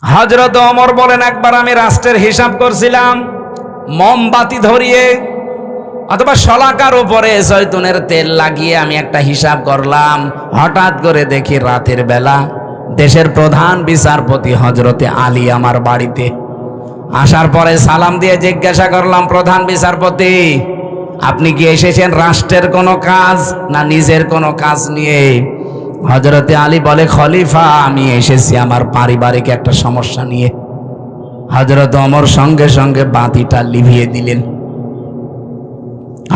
হযরত ওমর বলেন, একবার আমি রাষ্ট্রের হিসাব করছিলাম, মোমবাতি ধরিয়ে অথবা শলাকার উপরে জয়তুনের তেল লাগিয়ে আমি একটা হিসাব করলাম। হঠাৎ করে দেখি রাতের বেলা দেশের প্রধান বিচারপতি হযরতে আলী আমার বাড়িতে আসার পরে সালাম দিয়ে জিজ্ঞাসা করলাম, প্রধান বিচারপতি, আপনি কি এসেছেন রাষ্ট্রের কোনো কাজ না নিজের কোনো কাজ নিয়ে? হযরতে আলী বলে, খলিফা, আমি এসেছি আমার পারিবারিক একটা সমস্যা নিয়ে। হযরত ওমর সঙ্গে সঙ্গে বাতিটা লিভিয়ে দিলেন।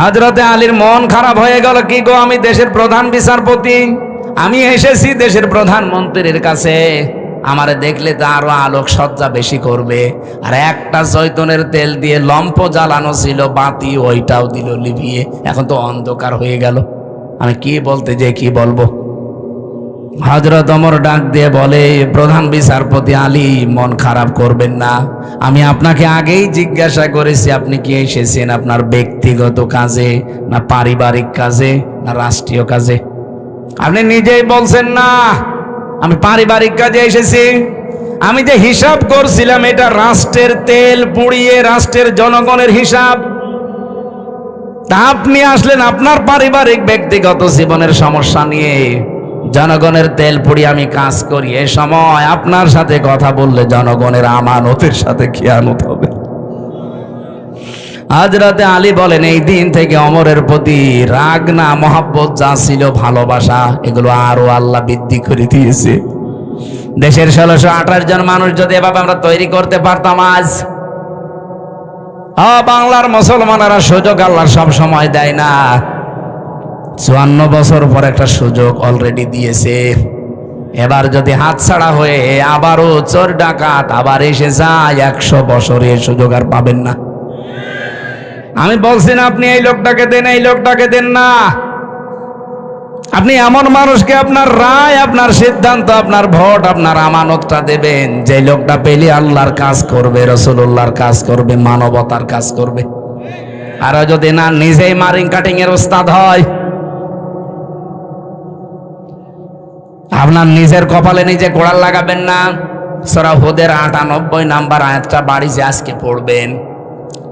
হযরতে আলীর মন খারাপ হয়ে গেল, কি গো, আমি দেশের প্রধান বিচারপতি, আমি এসেছি দেশের প্রধানমন্ত্রীর কাছে, আমারে দেখলে তো আরো আলোক সজ্জা বেশি করবে। আর একটা জয়তুনের তেল দিয়ে লম্প জ্বালানো ছিল বাতি, ওইটাও দিল লিভিয়ে, এখন তো অন্ধকার হয়ে গেল, আমি কি বলতে যে কি বলবো। হযরত ওমর ডাক দিয়ে বলে, প্রধান বিচারপতি আলী, মন খারাপ করবেন না, আমি আপনাকে আগেই জিজ্ঞাসা করেছি আপনি কি এসেছেন আপনার ব্যক্তিগত কাজে না পারিবারিক কাজে না রাষ্ট্রীয় কাজে? আপনি নিজেই বলছেন না আমি পারিবারিক কাজে এসেছি। আমি যে হিসাব করছিলাম এটা রাষ্ট্রের তেল পুড়িয়ে রাষ্ট্রের জনগণের হিসাব। তা আপনি আসলেন আপনার পারিবারিক ব্যক্তিগত জীবনের সমস্যা নিয়ে। জনগণের তেল পুড়িয়ে আমি কাজ করি, এ সময় আপনার সাথে কথা বললে জনগণের আমানতের সাথে খেয়ানত হবে। হযরতে আলী বলেন, এই দিন থেকে ওমরের প্রতি রাগ না মহব্বত যা ছিল, ভালোবাসা, এগুলো আরো আল্লাহ বৃদ্ধি করে দিয়েছে। দেশের 1628 জন মানুষ যদি এভাবে আমরা তৈরি করতে পারতাম, আজ বাংলার মুসলমানেরা সুযোগ আল্লাহ সব সময় দেয় না, 54 বছর পর একটা সুযোগ অলরেডি দিয়েছে। এবার যদি হাতছাড়া হয়ে আবারও চোর ডাকাত আবার এসে যায়, 100 বছরে সুযোগ আর পাবেন না। আমি বলছি না আপনি এই লোকটাকে দেন, এই লোকটাকে দেন না, আপনি এমন মানুষকে আপনার রায়, আপনার সিদ্ধান্ত, আপনার ভোট, আপনার আমানতটা দেবেন যে লোকটা পেলে আল্লাহর কাজ করবে, রাসূলুল্লাহর কাজ করবে, মানবতার কাজ করবে। আর যদি না নিজেই মারিং কাটিং এর ওস্তাদ হয়, আপনার নিজের কপালে নিজে কোড়াল লাগাবেন না। সূরা হুদের 98 নাম্বার আয়াতটা বাড়িতে আজকে পড়বেন।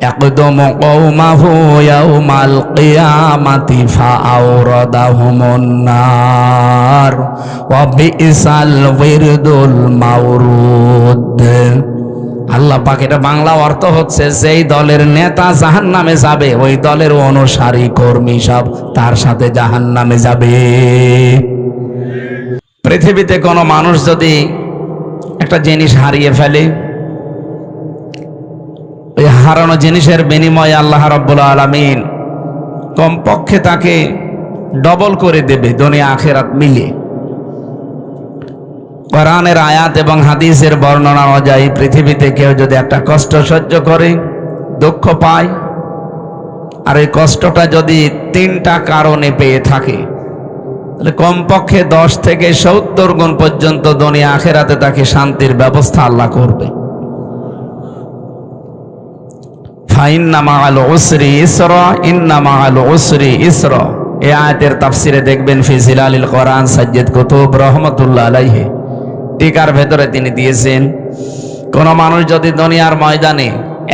ইয়াকদুমু কওমাহু ইয়াউমাল কিয়ামাতি ফাআওরাদাহুমুন নার ওয়া বিইসাল ওয়িরদুল মাওরুদ। আল্লাহ পাক, এটা বাংলা অর্থ হচ্ছে, যেই দলের নেতা জাহান্নামে যাবে ওই দলের অনুসারী কর্মী সব তার সাথে জাহান্নামে যাবে। পৃথিবীতে কোনো মানুষ যদি একটা জিনিস হারিয়ে ফেলে, ওই হারানো জিনিসের বিনিময়ে আল্লাহ রাব্বুল আলামিন কমপক্ষে তাকে ডবল করে দেবে দুনিয়া আখিরাত মিলে। কোরআনের আয়াত এবং হাদিসের বর্ণনা অনুযায়ী পৃথিবীতে কেউ যদি একটা কষ্ট সহ্য করে, দুঃখ পায়, আর এই কষ্টটা যদি 3টা কারণে পেয়ে থাকে, তাহলে কমপক্ষে 10 থেকে 70 গুণ পর্যন্ত দুনিয়া আখিরাতে তাকে শান্তির ব্যবস্থা আল্লাহ করবে। ফাইন্না মাআল উসরি ইসরা, ইন্না মাআল উসরি ইসরা। এই আয়াতের তাফসিরে দেখবেন ফি জিলালিল কোরআন সাজ্জাদ কুতুব রহমাতুল্লাহ আলাইহি টিকার ভেতরে তিনি দিয়েছেন, কোন মানুষ যদি দুনিয়ার ময়দানে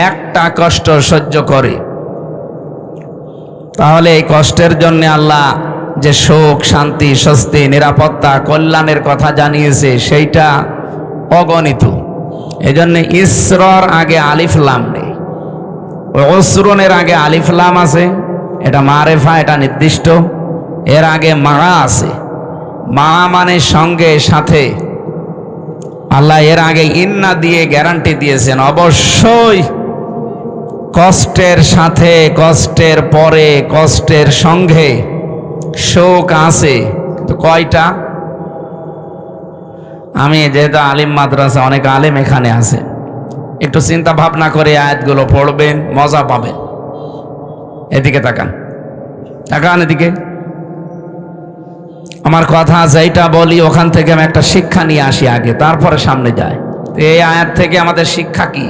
একটা কষ্ট সহ্য করে, তাহলে এই কষ্টের জন্য আল্লাহ যে সুখ, শান্তি, স্বস্তি, নিরাপত্তা, কল্যাণের কথা জানিয়েছে সেইটা অগণিত। এজন্য ইসরার আগে আলিফ লাম নেই, উসরুনের আগে আলিফ লাম আছে, এটা মারেফা, এটা নির্দিষ্ট। এর আগে মা আছে, মা মানে সঙ্গে, সাথে। আল্লাহ এর আগে ইন্না দিয়ে গ্যারান্টি দিয়েছেন, অবশ্যই কষ্টের সাথে, কষ্টের পরে, কষ্টের সঙ্গে শোক আছে। তো কয়টা? আমি যেহেতু আলিম মাদ্রাসা, অনেক আলেম এখানে আছে, একটু চিন্তা ভাবনা করে আয়াতগুলো পড়বেন, মজা পাবেন। এদিকে তাকান, তাকান এদিকে। আমার কথা যেটা বলি ওখান থেকে আমি একটা শিক্ষা নিয়ে আসি আগে, তারপরে সামনে যায়। এই আয়াত থেকে আমাদের শিক্ষা কি?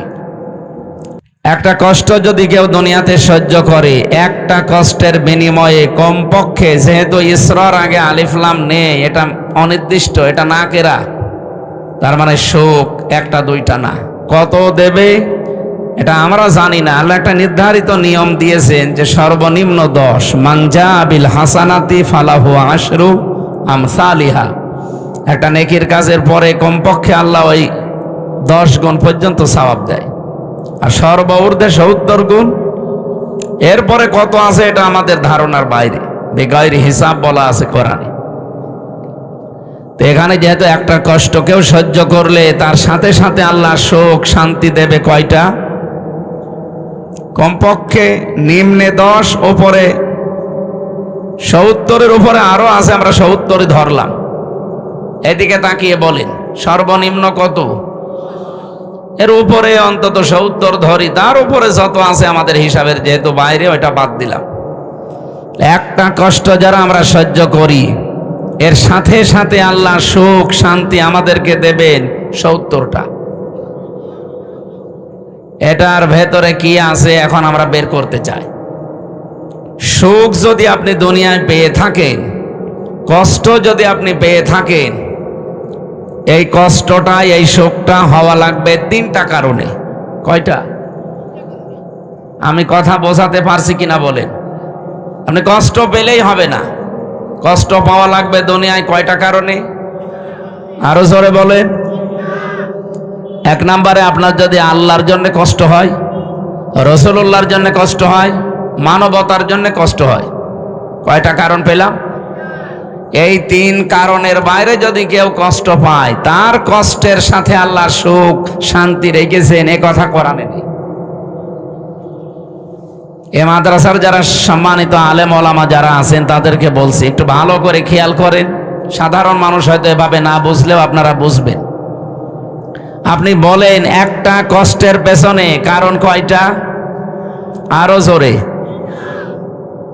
একটা কষ্ট যদি কেউ দুনিয়াতে সহ্য করে, একটা কষ্টের বিনিময়ে কমপক্ষে, যেহেতু ইসরার আগে আলিফ লাম নেই, এটা অনির্দিষ্ট, এটা নাকেরা, তার মানে শোক একটা দুইটা না, কত দেবে এটা আমরা জানি না। আল্লাহ একটা নির্ধারিত নিয়ম দিয়েছেন যে সর্বনিম্ন 10, মানজা বিল হাসানাতি ফালাহু আশরু আমসালিহা। একটা নেকির কাজের পরে কমপক্ষে আল্লাহ ওই 10 গুণ পর্যন্ত সওয়াব দেয়, আর সর্বঊর্ধ্বে 70 গুণ। এরপরে কত আছে এটা আমাদের ধারণার বাইরে, বেগাইরি হিসাব বলা আছে কোরআনে। তো এখানে যেহেতু একটা কষ্ট কেউ সহ্য করলে তার সাথে সাথে আল্লাহ শোক শান্তি দেবে কয়টা? কমপক্ষে নিম্নে 10, ওপরে 70-এর উপরে আরো আছে, আমরা 70 ধরলাম। এদিকে তাকিয়ে বলেন সর্বনিম্ন কত? এর উপরে অন্তত 70 ধরি, তার উপরে যত আছে আমাদের হিসাবের যেহেতু বাইরে, ওইটা বাদ দিলাম। একটা কষ্ট যারা আমরা সহ্য করি এর সাথে সাথে আল্লাহ সুখ শান্তি আমাদেরকে দেবেন 70টা। এটার ভেতরে কি আছে এখন আমরা বের করতে চাই। সুখ যদি আপনি দুনিয়ায় পেয়ে থাকেন, কষ্ট যদি আপনি পেয়ে থাকেন, এই কষ্টটা এই সুখটা হওয়া লাগবে 3টা কারণে। কয়টা? আমি কথা বোঝাতে পারছি কিনা বলেন? আপনি কষ্ট পেলেই হবে না, কষ্ট পাওয়া লাগবে দুনিয়ায় কয়টা কারণে? আরো জোরে বলেন। 1 নম্বরে আপনার যদি আল্লাহর জন্য কষ্ট হয়, রাসূলুল্লাহর জন্য কষ্ট হয়, মানবতার জন্য কষ্ট হয়, কয়টা কারণ পেলাম? এই 3 কারণের বাইরে যদি কেউ কষ্ট পায়, তার কষ্টের সাথে আল্লাহ সুখ শান্তি রেখেছেন, এ কথা কোরআনে নেই। এ মাদ্রাসার যারা সম্মানিত আলেম ওলামা যারা আছেন তাদেরকে বলছি একটু ভালো করে খেয়াল করেন। সাধারণ মানুষ হয়তো এভাবে না বুঝলেও আপনারা বুঝবেন। আপনি বলেন একটা কষ্টের পেছনে কারণ কয়টা? আরো জোরে।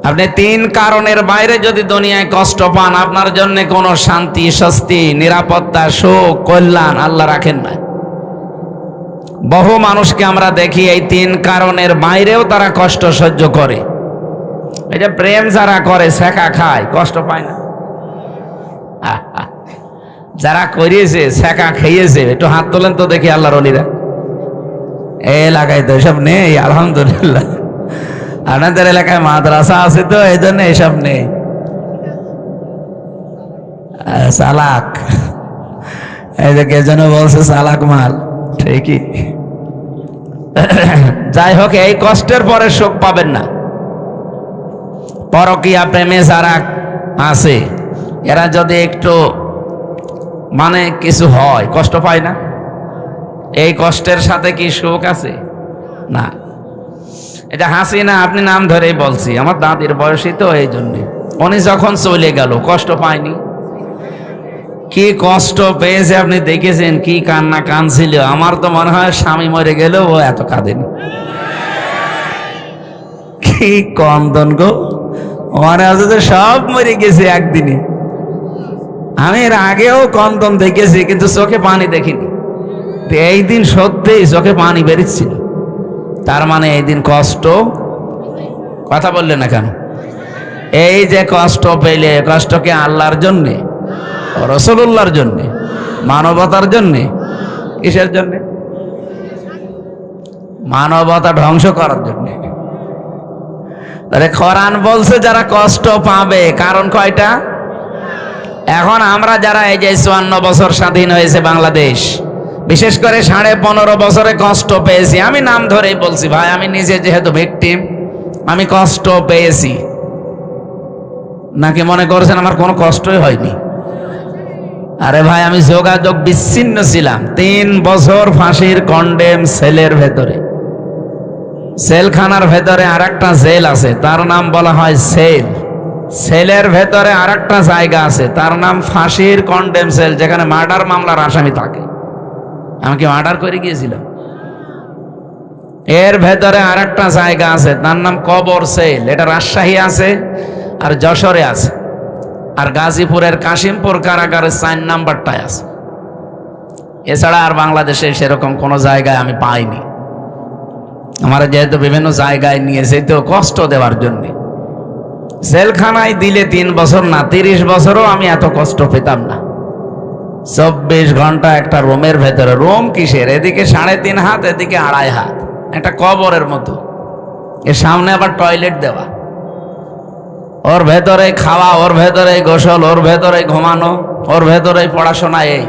আপনি 3 কারণের বাইরে যদি দুনিয়ায় কষ্ট পান, আপনার জন্য কোনো শান্তি স্বস্তি নিরাপত্তা সুখ কল্যাণ আল্লাহ রাখেন না। বহু মানুষকে আমরা দেখি এই 3 কারণের বাইরেও তারা কষ্ট সহ্য করে। এই যে প্রেম যারা করে, ছেঁকা খায়, কষ্ট পায় না? যারা করিয়েছে ছেঁকা খেয়েছে একটু হাত তোলেন তো দেখি আল্লাহর ওলিরা। এই এলাকায় তো এসব নেই আলহামদুলিল্লাহ। আপনাদের এলাকায় মাদ্রাসা আছে তো এই জন্য এসব নেই। চালাক, এই যে কে যেন বলছে চালাক মাল, ঠিকই। যাই হোক, এই কষ্টের পরে সুখ পাবেন না। পরকীয়া প্রেমে যারা আছে এরা যদি একটু মানে কিছু হয়, কষ্ট পায় না? এই কষ্টের সাথে কি সুখ আছে? না। এটা হাসিনা, আপনি নাম ধরেই বলছি, আমার দাদির বয়সী তো, এই জন্যে। উনি যখন চলে গেল কষ্ট পায়নি? কি কষ্ট পেয়েছে আপনি দেখেছেন, কি কান্না কাঁদছিল। আমার তো মনে হয় স্বামী মরে গেল ও এত কাঁদেনি। কি কন্দন গো, মনে হচ্ছে যে সব মরে গেছে একদিনই। আমি এর আগেও কন্দন দেখেছি কিন্তু চোখে পানি দেখিনি। এই দিন সত্যিই চোখে পানি বেরিয়েছিল। তার মানে এই দিন কষ্ট, কথা বললেন না কেন? এই যে কষ্ট পেলে, কষ্টকে আল্লাহর জন্যে, রাসূলুল্লাহর জন্যে, মানবতার জন্যে, কিসের জন্যে? মানবতা ধ্বংস করার জন্যে। তাহলে কোরআন বলছে যারা কষ্ট পাবে, কারণ কয়টা? এখন আমরা যারা এই যে 54 বছর স্বাধীন হয়েছে বাংলাদেশ, বিশেষ করে 15.5 বছরে কষ্ট পেয়েছি। আমি নাম ধরেই বলছি ভাই, আমি নিজে যেহেতু ভিকটিম, আমি কষ্ট পেয়েছি। নাকি মনে করছেন আমার কোনো কষ্টই হয়নি? আরে ভাই, আমি যোগাযোগ বিচ্ছিন্ন ছিলাম 3 বছর ফাঁসির কন্ডেম সেলের ভেতরে। সেলখানার ভেতরে আর একটা জেল আছে, তার নাম বলা হয় সেল। সেলের ভেতরে আর একটা জায়গা আছে, তার নাম ফাঁসির কন্ডেম সেল, যেখানে মার্ডার মামলার আসামি থাকে। আমি কি মার্ডার করে গিয়েছিলাম? এর ভেতরে আর একটা জায়গা আছে, তার নাম কবর সেল। এটা রাজশাহী আছে আর যশোরে আছে, আর গাজীপুরের কাশিমপুর কারাগারের 4 নাম্বারটায় আছে। এছাড়া আর বাংলাদেশে সেরকম কোনো জায়গায় আমি পাইনি। আমার যেহেতু বিভিন্ন জায়গায় নিয়েছে তো কষ্ট দেওয়ার জন্যে। জেলখানায় দিলে 3 বছর না, 30 বছরও আমি এত কষ্ট পেতাম না। 24 ঘন্টা একটা রুমের ভেতরে। রুম কিসের? এদিকে 3.5 হাত, এদিকে 2.5 হাত, একটা কবরের মতো। এর সামনে আবার টয়লেট দেওয়া, ওর ভেতরে খাওয়া, ওর ভেতরে গোসল, ওর ভেতরে ঘুমানো, ওর ভেতরে পড়াশোনা। এই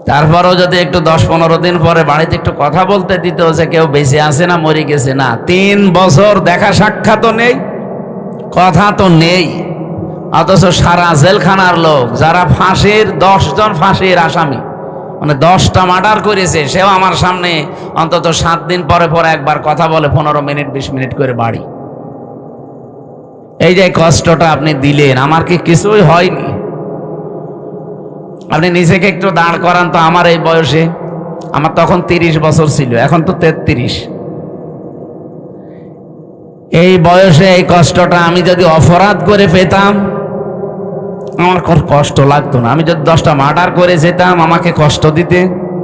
তারপরেও যদি একটু 10-15 দিন পরে বাড়িতে একটু কথা বলতে দিত যে কেউ বেঁচে আছে না মরে গেছে, না। 3 বছর দেখা সাক্ষাৎও নেই, কথা তো নেই। অথচ সারা জেলখানার লোক যারা ফাঁসির 10 জন ফাঁসির আসামি, মানে 10টা মার্ডার করেছে, সেও আমার সামনে অন্তত 7 দিন পরে পরে একবার কথা বলে, 15 মিনিট 20 মিনিট করে বাড়ি। এই যে কষ্টটা আপনি দিলেন, আমার কি কিছুই হয়নি? আপনি নিজেকে একটু দাঁড় করান তো। আমার এই বয়সে, আমার তখন 30 বছর ছিল, এখন তো 33। এই বয়সে এই কষ্টটা আমি যদি অপরাধ করে পেতাম, আমার কষ্ট লাগতো না। আমি যদি 10টা মার্ডার করে যেতাম, আমাকে কষ্ট দিতে,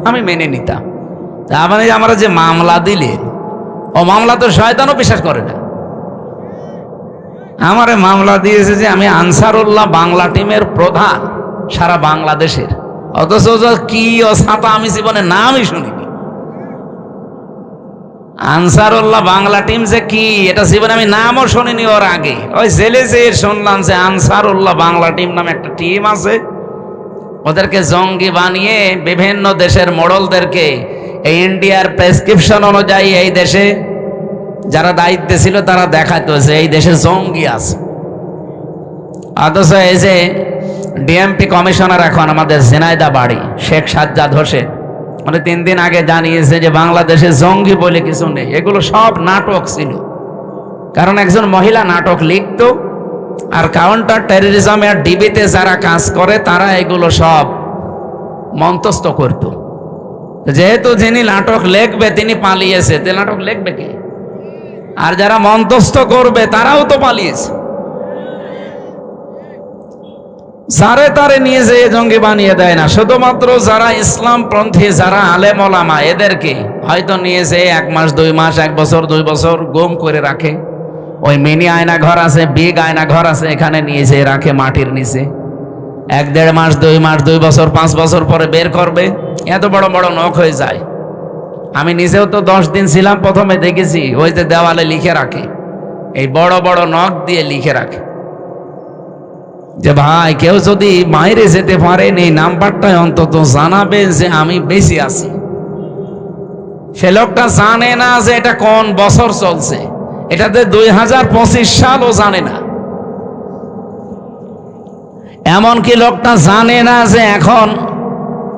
আমি মেনে নিতাম। মানে আমরা যে মামলা দিলেন, ও মামলা তো শয়তানও বিশ্বাস করে না। আমারে মামলা দিয়েছে যে আমি আনসারুল্লাহ বাংলা টিমের প্রধান সারা বাংলাদেশের। অথচ কি ও ছাতা আমি জীবনে নামই শুনিনি। আনসারুল্লাহ বাংলা টিম যে কি, এটা জীবনে আমি নামও শুনিনি। ওর আগে ওই জেলে যে শুনলাম যে আনসারুল্লাহ বাংলা টিম নামে একটা টিম আছে, ওদেরকে জঙ্গি বানিয়ে বিভিন্ন দেশের মোড়লদেরকে এই ইন্ডিয়ার প্রেসক্রিপশন অনুযায়ী এই দেশে যারা দায়িত্বে ছিল তারা দেখাতো যে এই দেশে জঙ্গি আছে। অথচ এই যে ডিএমপি কমিশনার এখন আমাদের ঝিনাইদহ বাড়ি, শেখ সাজ্জাদ হোসেন, মানে 3 দিন আগে জানিয়েছে যে বাংলাদেশে জঙ্গি বলে কিছু নেই, এগুলো সব নাটক ছিল। কারণ একজন মহিলা নাটক লিখতো, আর কাউন্টার টেররিজমে আর ডিবিতে যারা কাজ করে তারা এগুলো সব মন্তস্থ করত। যেহেতু যিনি নাটক লিখবে তিনি পালিয়েছে, তে নাটক লিখবে কে? আর যারা মন্তস্থ করবে তারাও তো পালিয়েছে। যারে তারে নিয়ে যে জঙ্গি বানিয়ে দেয় না, শুধুমাত্র যারা ইসলামপন্থী, যারা আলেম ওলামা, এদেরকে হয়তো নিয়ে যে 1 মাস 2 মাস 1 বছর 2 বছর গুম করে রাখে। ওই মিনি আয়না ঘর আছে, বিগ আয়না ঘর আছে, এখানে নিয়ে যে রাখে মাটির নিচে। 1-1.5 মাস 2 মাস 2 বছর 5 বছর পরে বের করবে। এত বড় বড় নখ হয়ে যায়। আমি নিজেও তো 10 দিন ছিলাম, প্রথমে দেখেছি ওই যে দেওয়ালে লিখে রাখে, এই বড় বড় নখ দিয়ে লিখে রাখে যে ভাই কেউ যদি বাইরে যেতে পারেন এই নাম্বারটায় অন্তত জানাবে যে আমি বেঁচে আছি। সে লোকটা জানে না যে এটা কোন বছর চলছে, এটাতে 2025 সালও জানে না। এমনকি লোকটা জানে না যে এখন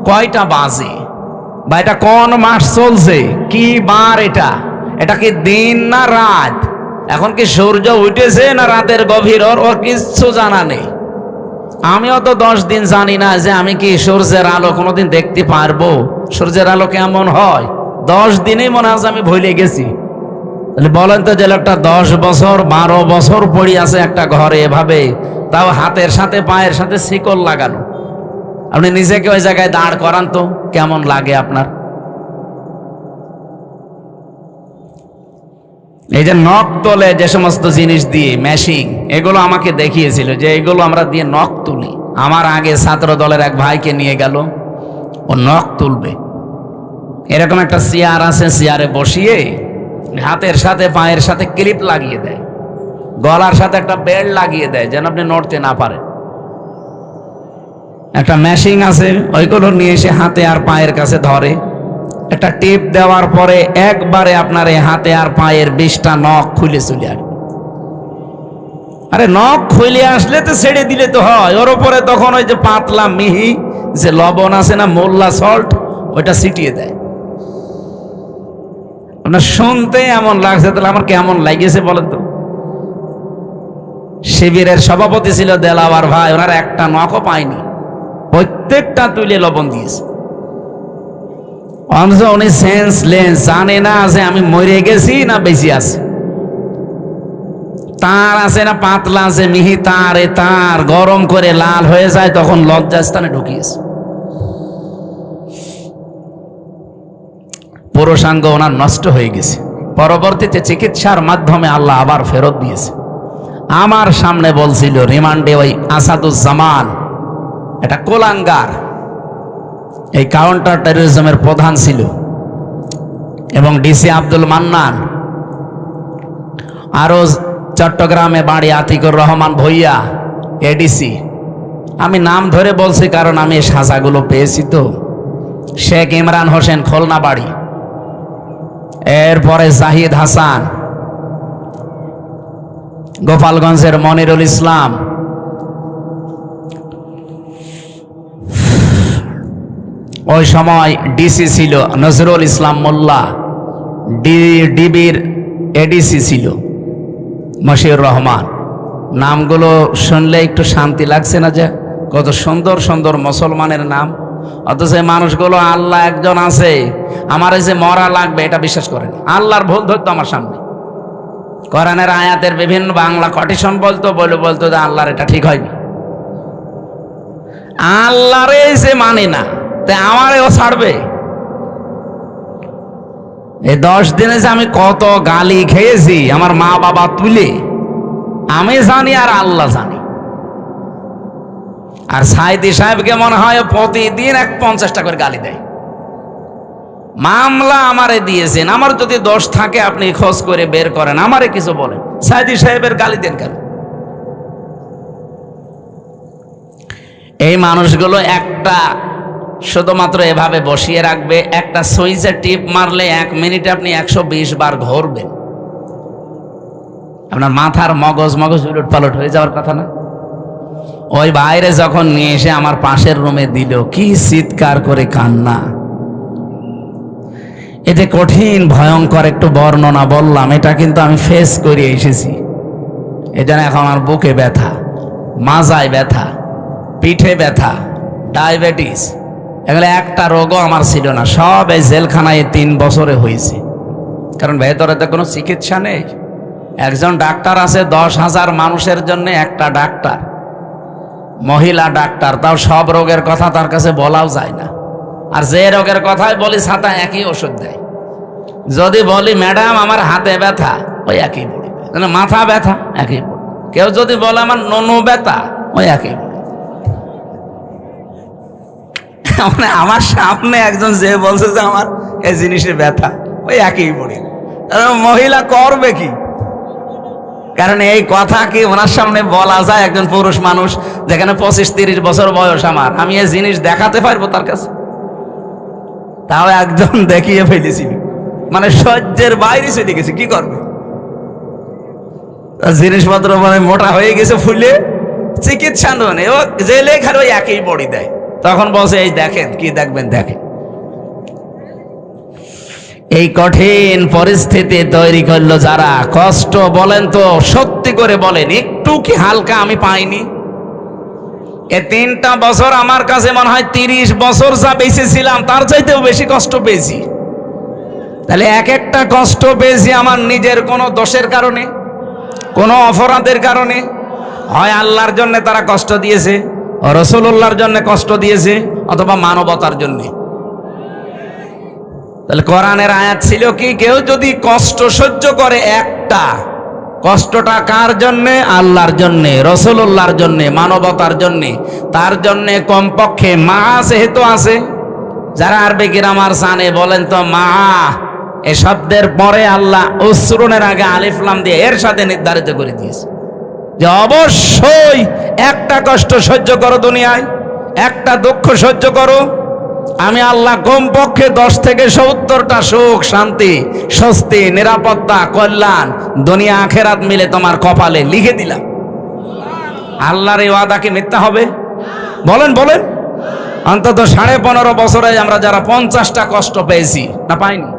কয়টা বাজে, বা এটা কোন মাস চলছে, কি বার, এটা কি দিন না রাত, এখন কি সূর্য উঠেছে না রাতের গভীর, ওর কিচ্ছু জানা নেই। আমিও তো 10 দিন জানি না যে আমি কি সূর্যের আলো কোনোদিন দেখতে পারবো, সূর্যের আলো কেমন হয়। 10 দিনেই মনে হয় আমি ভুলে গেছি। তাহলে বলেন তো, যে লোকটা 10 বছর 12 বছর পড়ে আছে একটা ঘরে এভাবে, তাও হাতের সাথে পায়ের সাথে শিকল লাগানো, আপনি নিজেকে ওই জায়গায় দাঁড় করান তো, কেমন লাগে আপনার? এই যে নখ তোলে যে সমস্ত জিনিস দিয়ে, মেশিং, এগুলো আমাকে দেখিয়েছিল যে এগুলো আমরা দিয়ে নখ তুলি। আমার আগে ছাত্র দলের এক ভাইকে নিয়ে গেল, ও নখ তুলবে। এরকম একটা চেয়ার আছে, চেয়ারে বসিয়ে হাতের সাথে পায়ের সাথে ক্লিপ লাগিয়ে দেয়, গলার সাথে একটা বেল্ট লাগিয়ে দেয় যেন আপনি নড়তে না পারেন। একটা মেশিং আছে, ওইগুলো নিয়ে এসে হাতে আর পায়ের কাছে ধরে, একটা টিপ দেওয়ার পরে একবারে আপনার এই হাতে আর পায়ের 20টা নখ খুলে চলে আসবে। আরে নখ খুলে আসলে তো ছেড়ে দিলে তো হয়, ওর উপরে তখন ওই যে পাতলা মিহি যে লবণ আছে না, মোল্লা সল্ট, ওইটা ছিটিয়ে দেয়। আপনার শুনতে এমন লাগছে, তাহলে আমার কেমন লাগিয়েছে বলেন তো? শিবিরের সভাপতি ছিল দেলাওয়ার ভাই, ওনার একটা নখও পায়নি, প্রত্যেকটা তুলে লবণ দিয়েছে। অথচ উনি সেন্সলেস, জানে না যে আমি মরে গেছি না বেঁচে আছি। তার আছে না পাতলা আছে মিহি তার, তার গরম করে লাল হয়ে যায়, তখন লজ্জাস্থানে ঢুকিয়েছে। পুরুষাঙ্গ ওনার নষ্ট হয়ে গেছে। পরবর্তীতে চিকিৎসার মাধ্যমে আল্লাহ আবার ফেরত দিয়েছে। আমার সামনে বলছিল রিমান্ডে ওই আসাদুজ্জামান, এটা কোলাঙ্গার, এই কাউন্টার টেরোরিজমের প্রধান ছিল। এবং ডিসি আব্দুল মান্নান, আরো চট্টগ্রামে বাড়ি আতিকুর রহমান ভূঁইয়া, এডিসি। আমি নাম ধরে বলছি কারণ আমি এই সাজাগুলো পেয়েছি। তো শেখ ইমরান হোসেন, খুলনা বাড়ি। এরপরে জাহিদ হাসান, গোপালগঞ্জের মনিরুল ইসলাম, ওই সময় ডিসি ছিল নজরুল ইসলাম মোল্লা, ডিবির এডিসি ছিল মশিউর রহমান। নামগুলো শুনলে একটু শান্তি লাগছে না? যে কত সুন্দর সুন্দর মুসলমানের নাম, অথচ এই মানুষগুলো আল্লাহ একজন আছে, আমার এই যে মরা লাগবে এটা বিশ্বাস করেন। আল্লাহর ভুল ধরতো আমার সামনে, কোরআনের আয়াতের বিভিন্ন বাংলা কটিশন বলতো যে আল্লাহর এটা ঠিক হয়নি। আল্লাহরে যে মানে না, তাই আমারেও ছাড়বে? এই 10 দিনে যে আমি কত গালি খেয়েছি আমার মা বাবা তুলে, আমি জানি আর আল্লাহ জানি। আর সাইদি সাহেবকে মনে হয় প্রতিদিন 50টা করে গালি দেয়। মামলা আমারে দিয়েছেন, আমার যদি দোষ থাকে আপনি খোঁজ করে বের করেন, আমারে কিছু বলেন। সাইদি সাহেবের গালি দেন কেন? এই মানুষগুলো একটা শুধুমাত্র এভাবে বসিয়ে রাখবে, একটা সুইচে টিপ মারলে 1 মিনিটে আপনি 120 বার ঘুরবেন। আপনার মাথার মগজ উলট পালট হয়ে যাওয়ার কথা না? ওই বাইরে যখন নিয়ে এসে আমার পাশের রুমে দিল, কি চিৎকার করে কান্না! এতে কঠিন ভয়ঙ্কর একটু বর্ণনা বললাম, এটা কিন্তু আমি ফেস করে এসেছি। এজন্য এখন আমার বুকে ব্যথা, মাজায় ব্যথা, পিঠে ব্যথা, ডায়াবেটিস, এগুলো একটা রোগও আমার ছিল না। সব এই জেলখানায় 3 বছরে হয়েছে। কারণ ভেতরে তো কোনো চিকিৎসা নেই। একজন ডাক্তার আছে 10,000 মানুষের জন্য, একটা ডাক্তার, মহিলা ডাক্তার, তাও সব রোগের কথা তার কাছে বলাও যায় না। আর যে রোগের কথাই বলি ছাতা একই ওষুধ দেয়। যদি বলি ম্যাডাম আমার হাতে ব্যথা, ওই একই বলি। মাথা ব্যথা, একই বলি। কেউ যদি বলে আমার ননু ব্যথা, ওই একই বলি। মানে আমার সামনে একজন যে বলছে যে আমার এই জিনিসের ব্যথা, ওই একই বলি। মহিলা করবে কি? কারণ এই কথা কি ওনার সামনে বলা যায়? একজন পুরুষ মানুষ যেখানে 25-30 বছর বয়স আমার, আমি এই জিনিস দেখাতে পারবো তার কাছে? তাও একজন দেখিয়ে ফেলেছিল, মানে সহ্যের বাইরে চলে গেছে। কি করবে? জিনিসপত্র মানে মোটা হয়ে গেছে, ফুলে চিকিৎসা নেই, ও যে লেখার ওই একই বড়ি দেয়। তখন বলছে এই দেখেন, কি দেখবেন দেখেন। এই কঠিন পরিস্থিতি তৈরি করলো যারা, কষ্ট বলেন তো, সত্যি করে বলেন, একটু কি হালকা আমি পাইনি? এই 3টা বছর আমার কাছে মনে হয় 30 বছর যা বেঁচেছিলাম তার চাইতেও বেশি কষ্ট পেয়েছি। তাহলে এক একটা কষ্ট পেয়েছি আমার নিজের কোনো দোষের কারণে, কোনো অপরাধের কারণে। হয় আল্লাহর জন্য তারা কষ্ট দিয়েছে, রাসূলুল্লাহর জন্য কষ্ট দিয়েছে, অথবা মানবতার জন্য। তাহলে কোরআনের আয়াত ছিল কি, কেউ যদি কষ্ট সহ্য করে একটা, কষ্টটা কার জন্যে? আল্লাহর জন্যে, রাসূলুল্লাহর জন্যে, মানবতার জন্যে। তার জন্যে কমপক্ষে মা যেহেতু আছে, যারা আরবি গ্রামার জানে বলেন তো মা এ শব্দের পরে আল্লাহ উসরুনের আগে আলিফ লাম দিয়ে এর সাথে নির্ধারিত করে দিয়েছে যে অবশ্যই একটা কষ্ট সহ্য করো দুনিয়ায়, একটা দুঃখ সহ্য করো, আমি আল্লাহ কমপক্ষে 10 থেকে 70টা সুখ, শান্তি, স্বস্তি, নিরাপত্তা, কল্যাণ দুনিয়া আখেরাত মিলে তোমার কপালে লিখে দিলাম। আল্লাহর এই ওয়াদা কি মিথ্যা হবে? বলেন বলেন। অন্তত 15.5 বছরে আমরা যারা 50টা কষ্ট পেয়েছি, না পাইনি?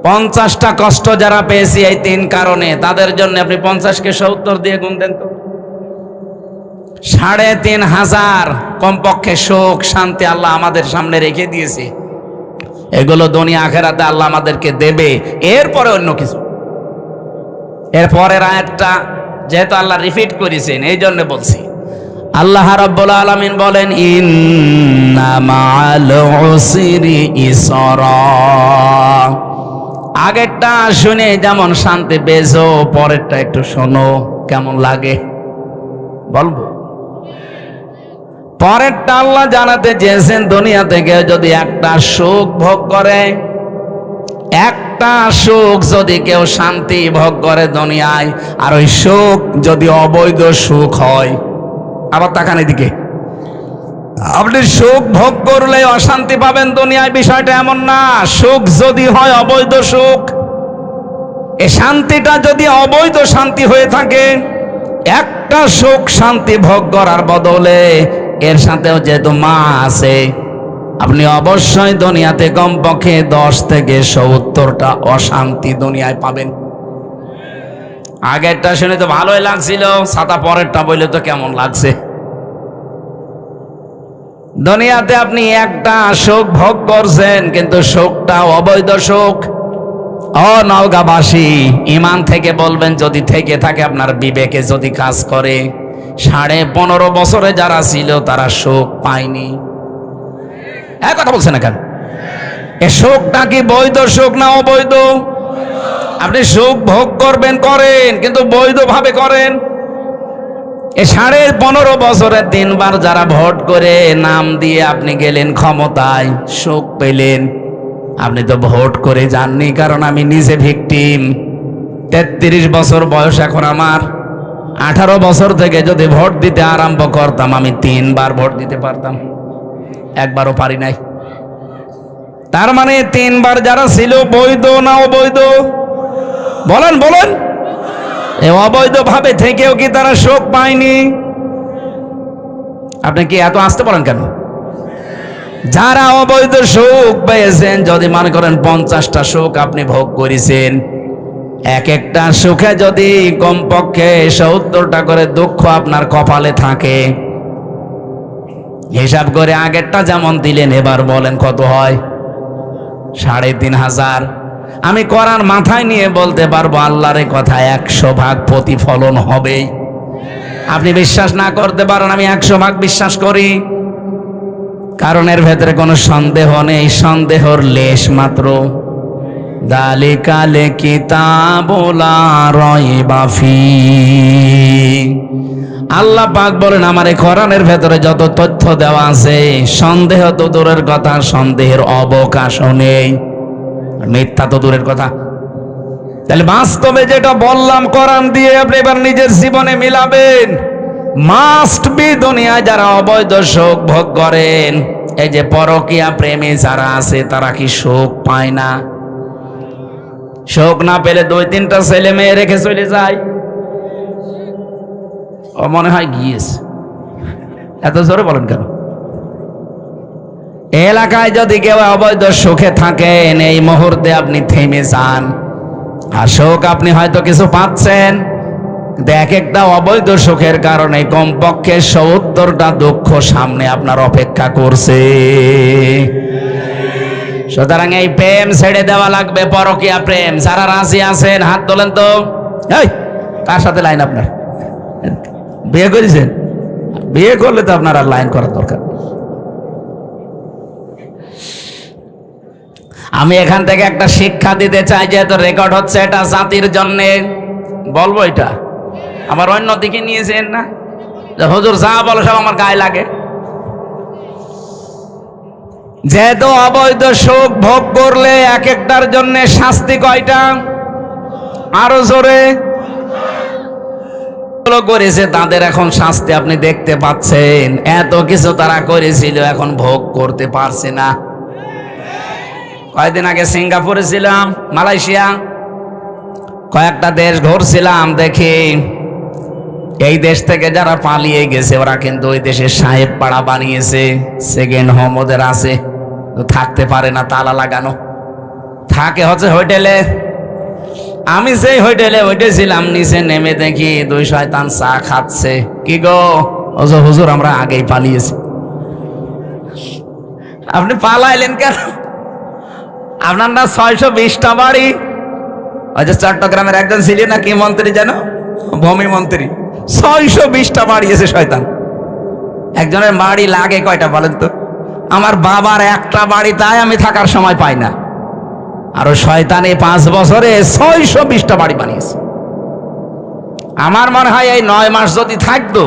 50টা কষ্ট যারা পেয়েছি এই 3 কারণে, তাদের জন্য আপনি 50কে 70 দিয়ে গুণ দেন তো। 3500 কমপক্ষে সুখ শান্তি আল্লাহ আমাদের সামনে রেখে দিয়েছে। এগুলো দুনিয়া আখেরাতে আল্লাহ আমাদেরকে দেবে, এরপরে অন্য কিছু। এরপরের আয়াতটা যেহেতু আল্লাহ রিপিট করেছেন, এই জন্য বলছি। আল্লাহ রাব্বুল আলামিন বলেন, ইন্না মাআল উসরি ইসরা। আগেরটা শুনে যেমন শান্তি পেয়েছো, পরেরটা একটু শোনো, কেমন লাগে বলবো। পরেরটা আল্লাহ জানাতে চেয়েছেন, দুনিয়া থেকে যদি একটা সুখ ভোগ করে, একটা সুখ যদি কেউ শান্তি ভোগ করে দুনিয়ায়, আর ওই সুখ যদি অবৈধ সুখ হয়, আবার তাকান এদিকে, আপনি সুখ ভোগ করলে অশান্তি পাবেন দুনিয়ায়, বিষয়টা এমন না। সুখ যদি হয় অবৈধ সুখ, এই শান্তিটা যদি অবৈধ শান্তি হয়ে থাকে, একটা সুখ শান্তি ভোগ করার বদলে এর সাথেও যেহেতু মা আছে, আপনি অবশ্যই দুনিয়াতে কমপক্ষে 10 থেকে 70টা অশান্তি দুনিয়ায় পাবেন। আগেরটা শুনে তো ভালোই লাগছিল, ছাতা পরেরটা বললে তো কেমন লাগছে। দুনিয়াতে আপনি একটা সুখ ভোগ করছেন, কিন্তু সুখটা অবৈধ সুখ। ও নওগাঁবাসী, ইমান থেকে বলবেন, যদি থেকে থাকে আপনার বিবেকে যদি কাজ করে, 15.5 বছরে যারা ছিল তারা সুখ পায়নি। এক কথা বলছেন না কেন? এ সুখটা কি বৈধ সুখ না অবৈধ? আপনি সুখ ভোগ করবেন, করেন, কিন্তু বৈধভাবে করেন। এ 15.5 বছরে 3 বার যারা ভোট করে নাম দিয়ে আপনি গেলেন ক্ষমতায়, সুখ পেলেন। আপনি তো ভোট করে যাননি, কারণ আমি নিজে ভিকটিম। 33 বছর বয়স এখন আমার। 18 বছর থেকে যদি ভোট দিতে আরম্ভ করতাম, আমি 3 বার ভোট দিতে পারতাম, একবারও পারি নাই। তার মানে 3 বার যারা ছিল, বৈধ না অবৈধ? বলেন বলেন। এই অবৈধ ভাবে থেকেও কি তারা সুখ পায়নি? আপনি কি এত আসতে পারেন কেন? যারা অবৈধ সুখ পেয়েছেন, যদি মনে করেন 50টা সুখ আপনি ভোগ করেছেন, এক একটা সুখে যদি কমপক্ষে 70টা করে দুঃখ আপনার কপালে থাকে, হিসাব করে আগেরটা যেমন দিলেন, এবার বলেন কত হয়? 3500। আমি কোরআন মাথায় নিয়ে বলতে পারবো, আল্লাহর কথা 100 ভাগ প্রতিফলন হবেই। আপনি বিশ্বাস না করতে পারেন, আমি 100 ভাগ বিশ্বাস করি, কারণ এর ভেতরে কোনো সন্দেহ নেই, সন্দেহর লেশ মাত্র। দালিকাল কিতাবুল লা রাইবা ফীহ। আল্লাহ পাক বলেন, আমার এই কোরআনের ভেতরে যত তথ্য দেওয়া আছে, সন্দেহ তো দূরের কথা, সন্দেহের অবকাশও নেই, মিথ্যা তো দূরের কথা। তাহলে বাস্তবে যেটা বললাম কোরআন দিয়ে, আপনি এবার নিজের জীবনে মিলাবেন। মাস্ট বি দুনিয়ায় যারা অবৈধ সুখ ভোগ করেন, এই যে পরকীয়া প্রেমী যারা আছে, তারা কি সুখ পায় না? সুখ না পেলে 2-3টা ছেলে মেয়ে রেখে চলে যায়। ও মনে হয় গিয়েছে। এত জোরে বলেন কেন? এলাকায় যদি কেউ অবৈধ সুখে থাকেন, এই মুহূর্তে আপনি থেমে যান। আর সুখ আপনি হয়তো কিছু পাচ্ছেন, এক একটা অবৈধ সুখের কারণে কমপক্ষে 70টা দুঃখ সামনে আপনার অপেক্ষা করছে। সুতরাং এই প্রেম ছেড়ে দেওয়া লাগবে, পরকীয়া প্রেম। যারা রাজি আছেন হাত তোলেন তো। এই কার সাথে লাইন আপনার? বিয়ে করেছেন? বিয়ে করলে তো আপনার আর লাইন করার দরকার। আমি এখান থেকে একটা শিক্ষা দিতে চাই, যেহেতু রেকর্ড হচ্ছে, এটা জাতির জন্য বলবো। এটা আমার অন্য দিকে নিয়েছেন না, যে হুজুর যা বলো সব আমার গায়ে লাগে। যেহেতু অবৈধ সুখ ভোগ করলে এক একটার জন্য শাস্তি কয়টা? আরো জোরে। করেছে তাদের এখন শাস্তি আপনি দেখতে পাচ্ছেন। এত কিছু তারা করেছিল, এখন ভোগ করতে পারছে না। কয়েকদিন আগে সিঙ্গাপুরে ছিলাম, মালয়েশিয়া, কয়েকটা দেশ ঘুরছিলাম, দেখি এই দেশ থেকে যারা পালিয়ে গেছে, ওরা কিন্তু ওই দেশের সাহেব পাড়া বানিয়েছে, সেকেন্ড হোম ওদের আছে, তো থাকতে পারে না, তালা লাগানো, থাকে হচ্ছে হোটেলে। আমি সেই হোটেলে উঠেছিলাম, নিচে নেমে দেখি 2 শয়তান চা খাচ্ছে। কি গো হুজুর, আমরা আগেই পালিয়েছি। আপনি পালাইলেন কেন? আপনার না 620টা বাড়ি। ওই যে চট্টগ্রামের একজন ছিলেন না, কি মন্ত্রী যেন, ভূমি মন্ত্রী, 620টা বাড়ি এসে শয়তান। একজনের বাড়ি লাগে কয়টা বলেন তো? আমার বাবার একটা বাড়ি, তাই আমি থাকার সময় পাই না। আর শয়তানে 5 বছরে 620টা বাড়ি বানিয়েছে। আমার মনে হয় এই 9 মাস যদি থাকতো,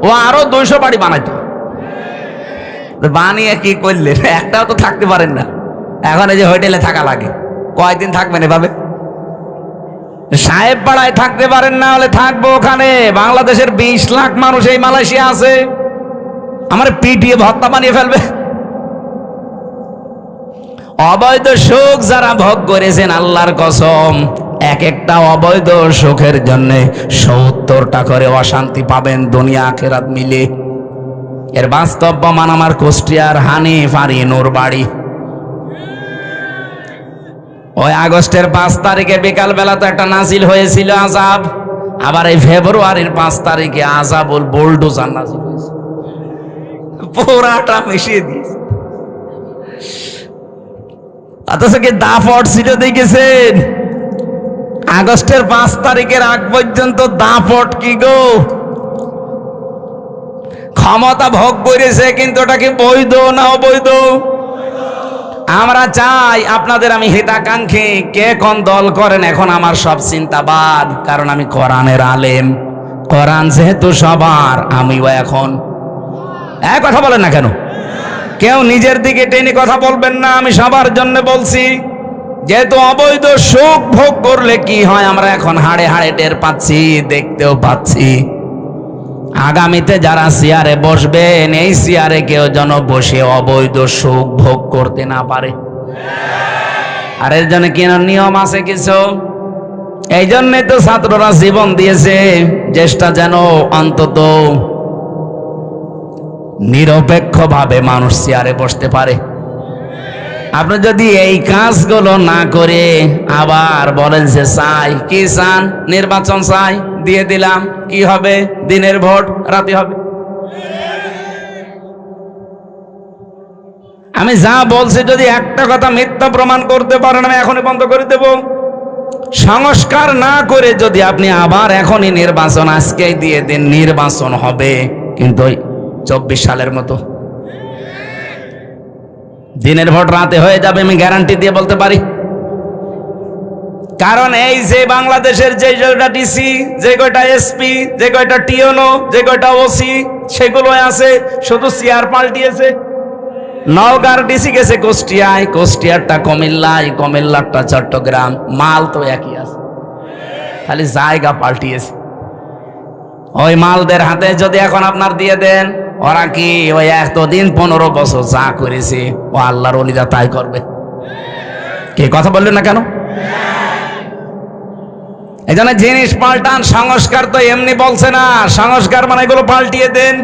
ও আরো 200 বাড়ি বানাইতো। বানিয়ে কি করলেন? একটাও তো থাকতে পারেন না। এখন এই যে হোটেলে থাকা লাগে, কয়দিন থাকবেন এভাবে? সাহেব পাড়ায় থাকতে পারেন না, হলে থাকবো ওখানে। বাংলাদেশের 20 লাখ মানুষ এই মালয়েশিয়া আছে, আমার পিটিয়ে ভর্তা বানিয়ে ফেলবে। অবৈধ সুখ যারা ভোগ করেছেন, আল্লাহর কসম, এক একটা অবৈধ সুখের জন্য 70টা করে অশান্তি পাবেন দুনিয়া আখিরাত মিলে। এর বাস্তব প্রমাণ আমার কুষ্টিয়ার হানিফ আর ইনুর বাড়ি। ওই আগস্টের 5 তারিখে বিকাল বেলা তো একটা নাজিল হয়েছিল আযাব, আবার এই ফেব্রুয়ারির 5 তারিখে আযাবুল বুলডোজার নাজিল হয়েছে, পুরাটা মিশিয়ে দিয়েছে। অথচ কি দাপট ছিল দেখেছেন? আগস্টের 5 তারিখের আগ পর্যন্ত দাপট কি গো! ক্ষমতা ভোগ করেছে, কিন্তু ওটা কি বৈধ না অবৈধ? আমরা চাই আপনাদের, আমি হিতাকাঙ্ক্ষী, কে কোন দল করেন এখন আমার সব চিন্তা বাদ, কারণ আমি কোরআনের আলেম। কোরআন যেহেতু সবার, আমিও এখন এক কথা বলেন না কেন? কেউ নিজের দিকে টেনে কথা বলবেন না, আমি সবার জন্য বলছি। যেহেতু অবৈধ সুখ ভোগ করলে কি হয় আমরা এখন হাড়ে হাড়ে টের পাচ্ছি, দেখতেও পাচ্ছি। আগামীতে যারা চেয়ারে বসবেন, এই চেয়ারে কেউ যেন বসে অবৈধ সুখ ভোগ করতে না পারে। আর এর জন্য কি নিয়ম আছে কিছু? এই জন্যে তো ছাত্ররা জীবন দিয়েছে, চেষ্টা যেন অন্তত নিরপেক্ষভাবে মানুষ চেয়ারে বসতে পারে। আপনি যদি এই কাজগুলো না করে আবার বলেন যে চাই, কি চান? নির্বাচন চাই, দিয়ে দিলাম, কি হবে? দিনের ভোট রাতে হবে। আমি যা বলছি যদি একটা কথা মিথ্যা প্রমাণ করতে পারেন, আমি এখনই বন্ধ করে দেব। সংস্কার না করে যদি আপনি আবার এখনই নির্বাচন আজকেই দিয়ে দিন, নির্বাচন হবে, কিন্তু 24 সালের মতো দিনের ভোট রাতে হয়ে যাবে, আমি গ্যারান্টি দিয়ে বলতে পারি। কারণ এই যে বাংলাদেশের যে কয়টা ডিসি, যে কয়টা এসপি, যে কয়টা টিওনো, যে কয়টা ওসি, সেগুলো আছে, শুধু চেয়ার পাল্টিয়েছে। নওগাঁর ডিসি গেছে কুষ্টিয়ায়, কুষ্টিয়ারটা কুমিল্লায়, কুমিল্লারটা চট্টগ্রাম, মাল তো একই আছে, খালি জায়গা পাল্টিয়েছে। ওই মালদের হাতে যদি এখন আপনার দিয়ে দেন, ওরা কি ওই এতদিন 15 বছর যা করেছে ও আল্লাহর ওলিরা তাই করবে? কে কথা বললেন না কেন? এই জন্য জিনিস পাল্টান। সংস্কার তো এমনি বলছে না, সংস্কার মানে এগুলো পাল্টিয়ে দেন।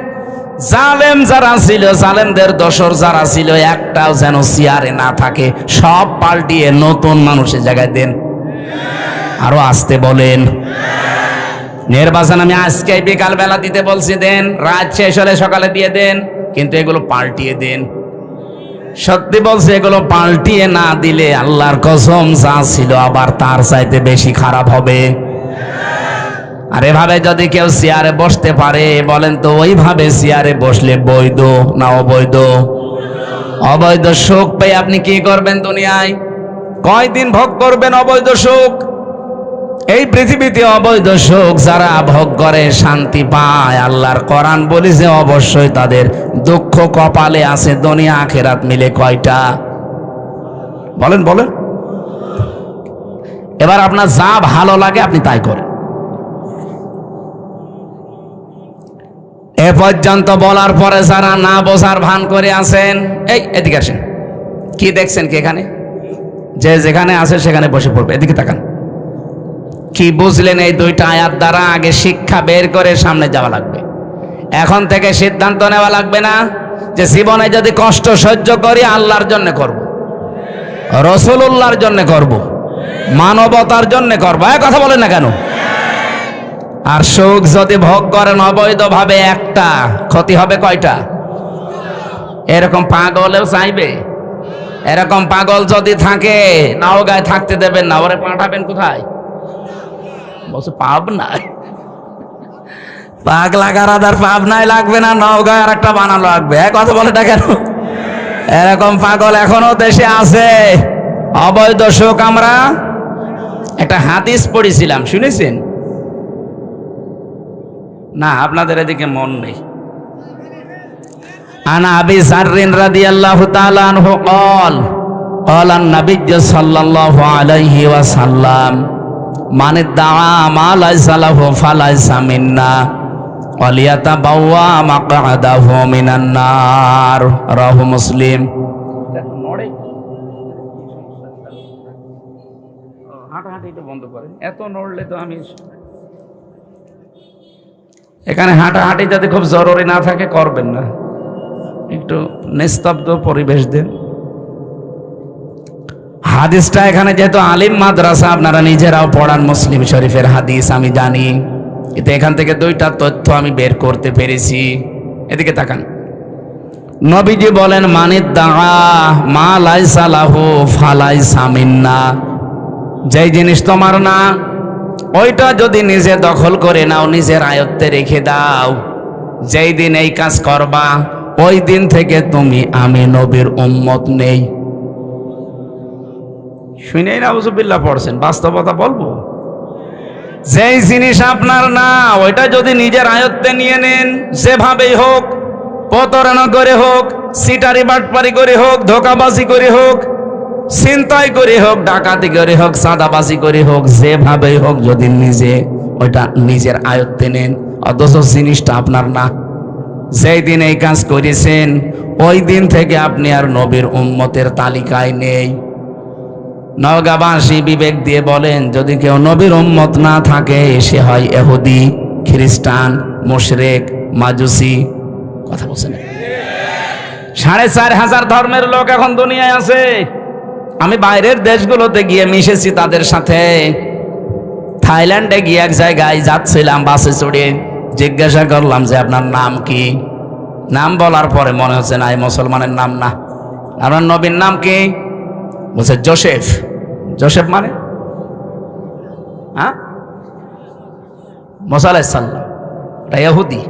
জালেম যারা ছিল, জালেমদের দোসর যারা ছিল, একটাও যেন চেয়ারে না থাকে, সব পাল্টিয়ে নতুন মানুষের জায়গায় দেন। আরো আসতে বলেন। নির্বাচন আমি আজকে বিকাল বেলা দিতে বলছি, দেন, রাত শেষ হলে সকালে দিয়ে দেন, কিন্তু এগুলো পাল্টিয়ে দেন। সত্যি বলছে, এগুলো পাল্টিয়ে না দিলে আল্লাহর কসম যা ছিল আবার তার চাইতে বেশি খারাপ হবে। আর এভাবে যদি কেউ চেয়ারে বসতে পারে, বলেন তো ওইভাবে চেয়ারে বসলে বৈধ না অবৈধ? অবৈধ সুখ পেয়ে আপনি কি করবেন দুনিয়ায়? কয়দিন ভোগ করবেন অবৈধ সুখ? এই পৃথিবীতে অবৈধ সুখ যারা ভোগ করে শান্তি পায়, আল্লাহর কোরআন বলেছে অবশ্যই তাদের দুঃখ কপালে আছে। দুনিয়া আখিরাত মিলে কয়টা? বলেন বলেন। এবার আপনার যা ভালো লাগে আপনি তাই করেন। এ পর্যন্ত বলার পরে যারা না বোঝার ভান করে আছেন, এই এদিকে আসেন। কি দেখছেন কি এখানে? যে যেখানে আছে সেখানে বসে পড়বে। এদিকে তাকান। কি বুঝলেন এই দুইটা আয়াত দ্বারা? আগে শিক্ষা বের করে সামনে যাওয়া লাগবে। এখন থেকে সিদ্ধান্ত নেওয়া লাগবে না যে জীবনে যদি কষ্ট সহ্য করি আল্লাহর জন্য করব, রাসূলুল্লাহর জন্য করব, মানবতার জন্য করব। এই কথা বলেন না কেন? আর সুখ যদি ভোগ করেন অবৈধভাবে, একটা ক্ষতি হবে কয়টা? এরকম পাগলেও চাইবে। এরকম পাগল যদি থাকে, নওগাঁয় থাকতে দেবেন না, ওরে পাঠাবেন কোথায়? বলছে পাবনায়। পাগলা গারাদার পাবনায় লাগবে না, নওগাঁয় আর একটা বানানো লাগবে। কথা বলে না কেন? এরকম পাগল এখনো দেশে আছে। অবৈধ সুখ, আমরা একটা হাদিস পড়েছিলাম, শুনেছেন না? আপনাদের এদিকে মন নেই। আনা আবি যাররিন রাদিয়াল্লাহু তাআলা আনহু قال قال النبي صلى الله عليه وسلم من ادعى ما ليس له فليس منا وليتبوأ مقعده من النار رواه مسلم হাঁটাহাঁটিটা বন্ধ করেন, এত নড়লে তো আমি এখানে হাঁটাহাঁটি যাতে খুব জরুরি না থাকে করবেন না, একটু নিস্তব্ধ পরিবেশ দেন। হাদিসটা এখানে যেহেতু আলিম মাদ্রাসা, আপনারা নিজেরাও পড়ান মুসলিম শরীফের হাদিস, আমি জানি, কিন্তু এখান থেকে দুইটা তথ্য আমি বের করতে পেরেছি। এদিকে তাকান। নবীজি বলেন মানিদ্দাআ মা লাইসা লাহু ফালাইসা মিন্না, যেই জিনিস তোমার না ওইটা যদি নিজে দখল করে নাও, নিজের আয়ত্তে রেখে দাও, যেই দিন এই কাজ করবা ওই দিন থেকে তুমি আমি নবীর উম্মত নেই। শুনেই নাউজুবিল্লাহ পড়ছেন, বাস্তবতা বলবো, যেই জিনিস আপনার না ওইটা যদি নিজের আয়ত্তে নিয়ে নেন, যেভাবেই হোক, প্রতারণা করে হোক, সিটারি বাটপারি করে হোক, ধোকাবাজি করে হোক, ছিনতাই করে হোক, ডাকাতি করে হোক, চাঁদাবাজি করে হোক, যেভাবেই হোক, যদি নিজে ওইটা নিজের আয়ত্তে নেন, অথচ জিনিসটা আপনার না, যেই দিন এই কাজ করেছেন ওই দিন থেকে আপনি আর নবীর উম্মতের তালিকায় নেই। নওগাঁবাসী বিবেক দিয়ে বলেন, যদি কেউ নবীর উম্মত না থাকে সে হয় ইহুদি, খ্রিস্টান, মুশরিক, মাজুসি। কথা বলছেন? 4,500 ধর্মের লোক এখন দুনিয়ায় আছে। আমি বাইরের দেশগুলোতে গিয়ে মিশেছি তাদের সাথে। থাইল্যান্ডে গিয়ে এক জায়গায় যাচ্ছিলাম বাসে চড়ে, জিজ্ঞাসা করলাম যে আপনার নাম কি? নাম বলার পরে মনে হচ্ছে না এই মুসলমানের নাম না। আপনার নবীর নাম কি? বলছে জোসেফ। জোসেফ মানে মুসা আলাইহিস সালাম, এটা ইহুদি।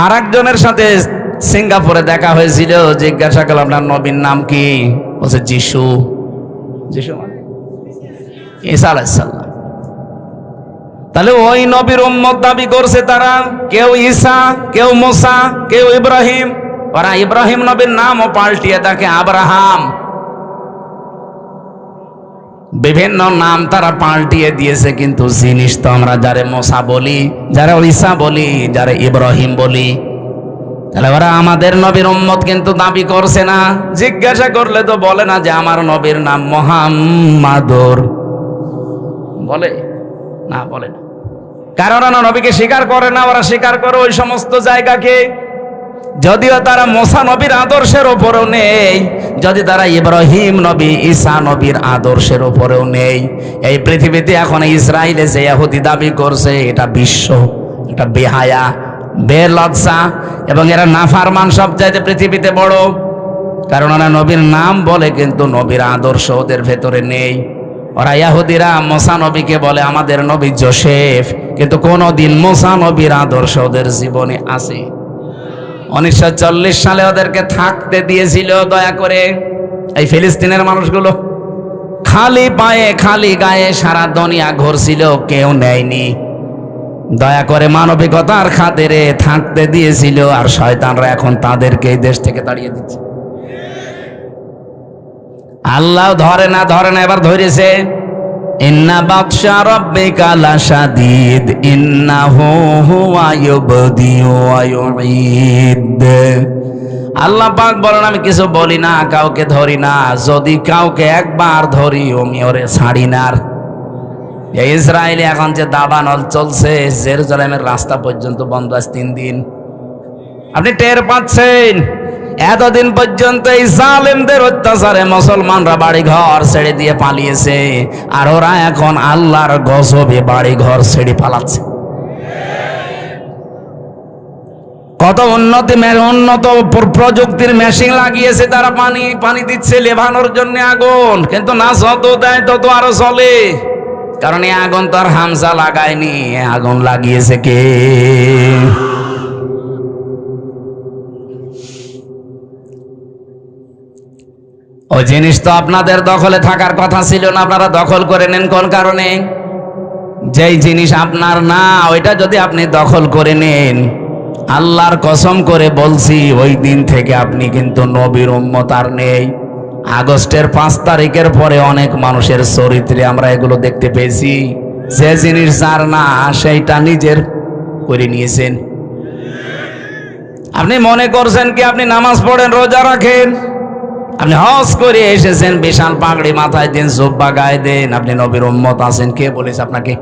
আর একজনের সাথে সিঙ্গাপুরে দেখা হয়েছিল, জিজ্ঞাসা করলাম আপনার নবীর নাম কি? বলছে যিশু। যিশু মানে ঈসা আলাইহিস সালাম। তাহলে ওই নবীর উম্মত দাবি করছে তারা, কেউ ঈসা, কেউ মুসা, কেউ ইব্রাহিম। ওরা ইব্রাহিম নবীর নামও পাল্টিয়ে তাকে আব্রাহাম, বিভিন্ন নাম তারা পাল্টিয়ে দিয়েছে, কিন্তু জিনিস তো আমরা যারে মুসা বলি, যারা ঈসা বলি, যারা ইব্রাহিম বলি। তাহলে ওরা আমাদের নবীর উম্মত কিন্তু দাবি করছে না। জিজ্ঞাসা করলে তো বলে না যে আমার নবীর নাম মুহাম্মাদুর, বলে না, বলে না, কারণ ওরা নবীকে স্বীকার করে না। ওরা স্বীকার করে ওই সমস্ত জায়গাকে, যদিও তারা মুসা নবীর আদর্শের উপরেও নেই, যদি তারা ইব্রাহিম নবী, ঈসা নবীর আদর্শের উপরেও নেই। এই পৃথিবীতে এখন ইসরায়েলে যে ইহুদি দাবি করছে, এটা বিশ্ব, এটা বেহায়া, বেলজ্জা, এবং এরা নাফারমান সবচাইতে পৃথিবীতে বড়, কারণ ওরা নবীর নাম বলে কিন্তু নবীর আদর্শ ওদের ভেতরে নেই। ওরা ইহুদিরা মুসা নবীকে বলে আমাদের নবী জোসেফ, কিন্তু কোনদিন মুসা নবীর আদর্শ ওদের জীবনে আছে? 1940 সালে ওদেরকে থাকতে দিয়েছিল দয়া করে এই ফিলিস্তিনের মানুষগুলো। খালি পায়ে খালি গায়ে সারা দুনিয়া ঘুরছিল, কেউ নেয়নি। দয়া করে মানবিকতার খাতিরে থাকতে দিয়েছিল, আর শয়তানরা এখন তাদেরকে এই দেশ থেকে তাড়িয়ে দিচ্ছে। আল্লাহ ধরে না, এবার ধরেছে। ইন্না বাতশা রাব্বিকা লাশাদীদ ইন্নাহু হুয়া ইউবদিউ ওয়া ইউঈদ। আল্লাহ পাক বলেন আমি কিছু বলি না, কাউকে ধরি না, যদি কাউকে একবার ধরি আমি ওরে ছাড়ি না। ইসরায়েলে এখন যে দাবানল চলছে, জেরুজালেমের রাস্তা পর্যন্ত বন্ধ আছে 3 দিন। আপনি টের পাচ্ছেন? এতদিন পর্যন্ত এই জালেমদের অত্যাচারে মুসলমানরা বাড়ি ঘর ছেড়ে দিয়ে পালিয়েছে, আর ওরা এখন আল্লাহর গজবে বাড়ি ঘর ছেড়ে পালাচ্ছে। কত উন্নত প্রযুক্তির মেশিন লাগিয়েছে তারা, পানি দিচ্ছে লেভানোর জন্য আগুন, কিন্তু না যত দেয় তত আরো চলে। কারণ এই আগুন তো আর হামজা লাগায়নি, আগুন লাগিয়েছে কে? ওই জিনিস তো আপনাদের দখলে থাকার কথা ছিল না, আপনারা দখল করে নেন কোন কারণে? যেই জিনিস আপনার না ওইটা যদি আপনি দখল করে নেন, আল্লাহর কসম করে বলছি, ওই দিন থেকে আপনি কিন্তু নবীর উম্মত আর নেই। আগস্টের 5 তারিখের পরে অনেক মানুষের চরিত্রে আমরা এগুলো দেখতে পেয়েছি। যে জিনিস যার না সেইটা নিজের করে নিয়েছেন। আপনি মনে করছেন কি আপনি নামাজ পড়েন, রোজা রাখেন, আপনি হজ করে এসেছেন, বিশাল পাগড়ি মাথায় দেন, জুব্বা গায়ে দেন, আপনি নবীর উম্মত আছেন? কে বলেছে আপনাকে?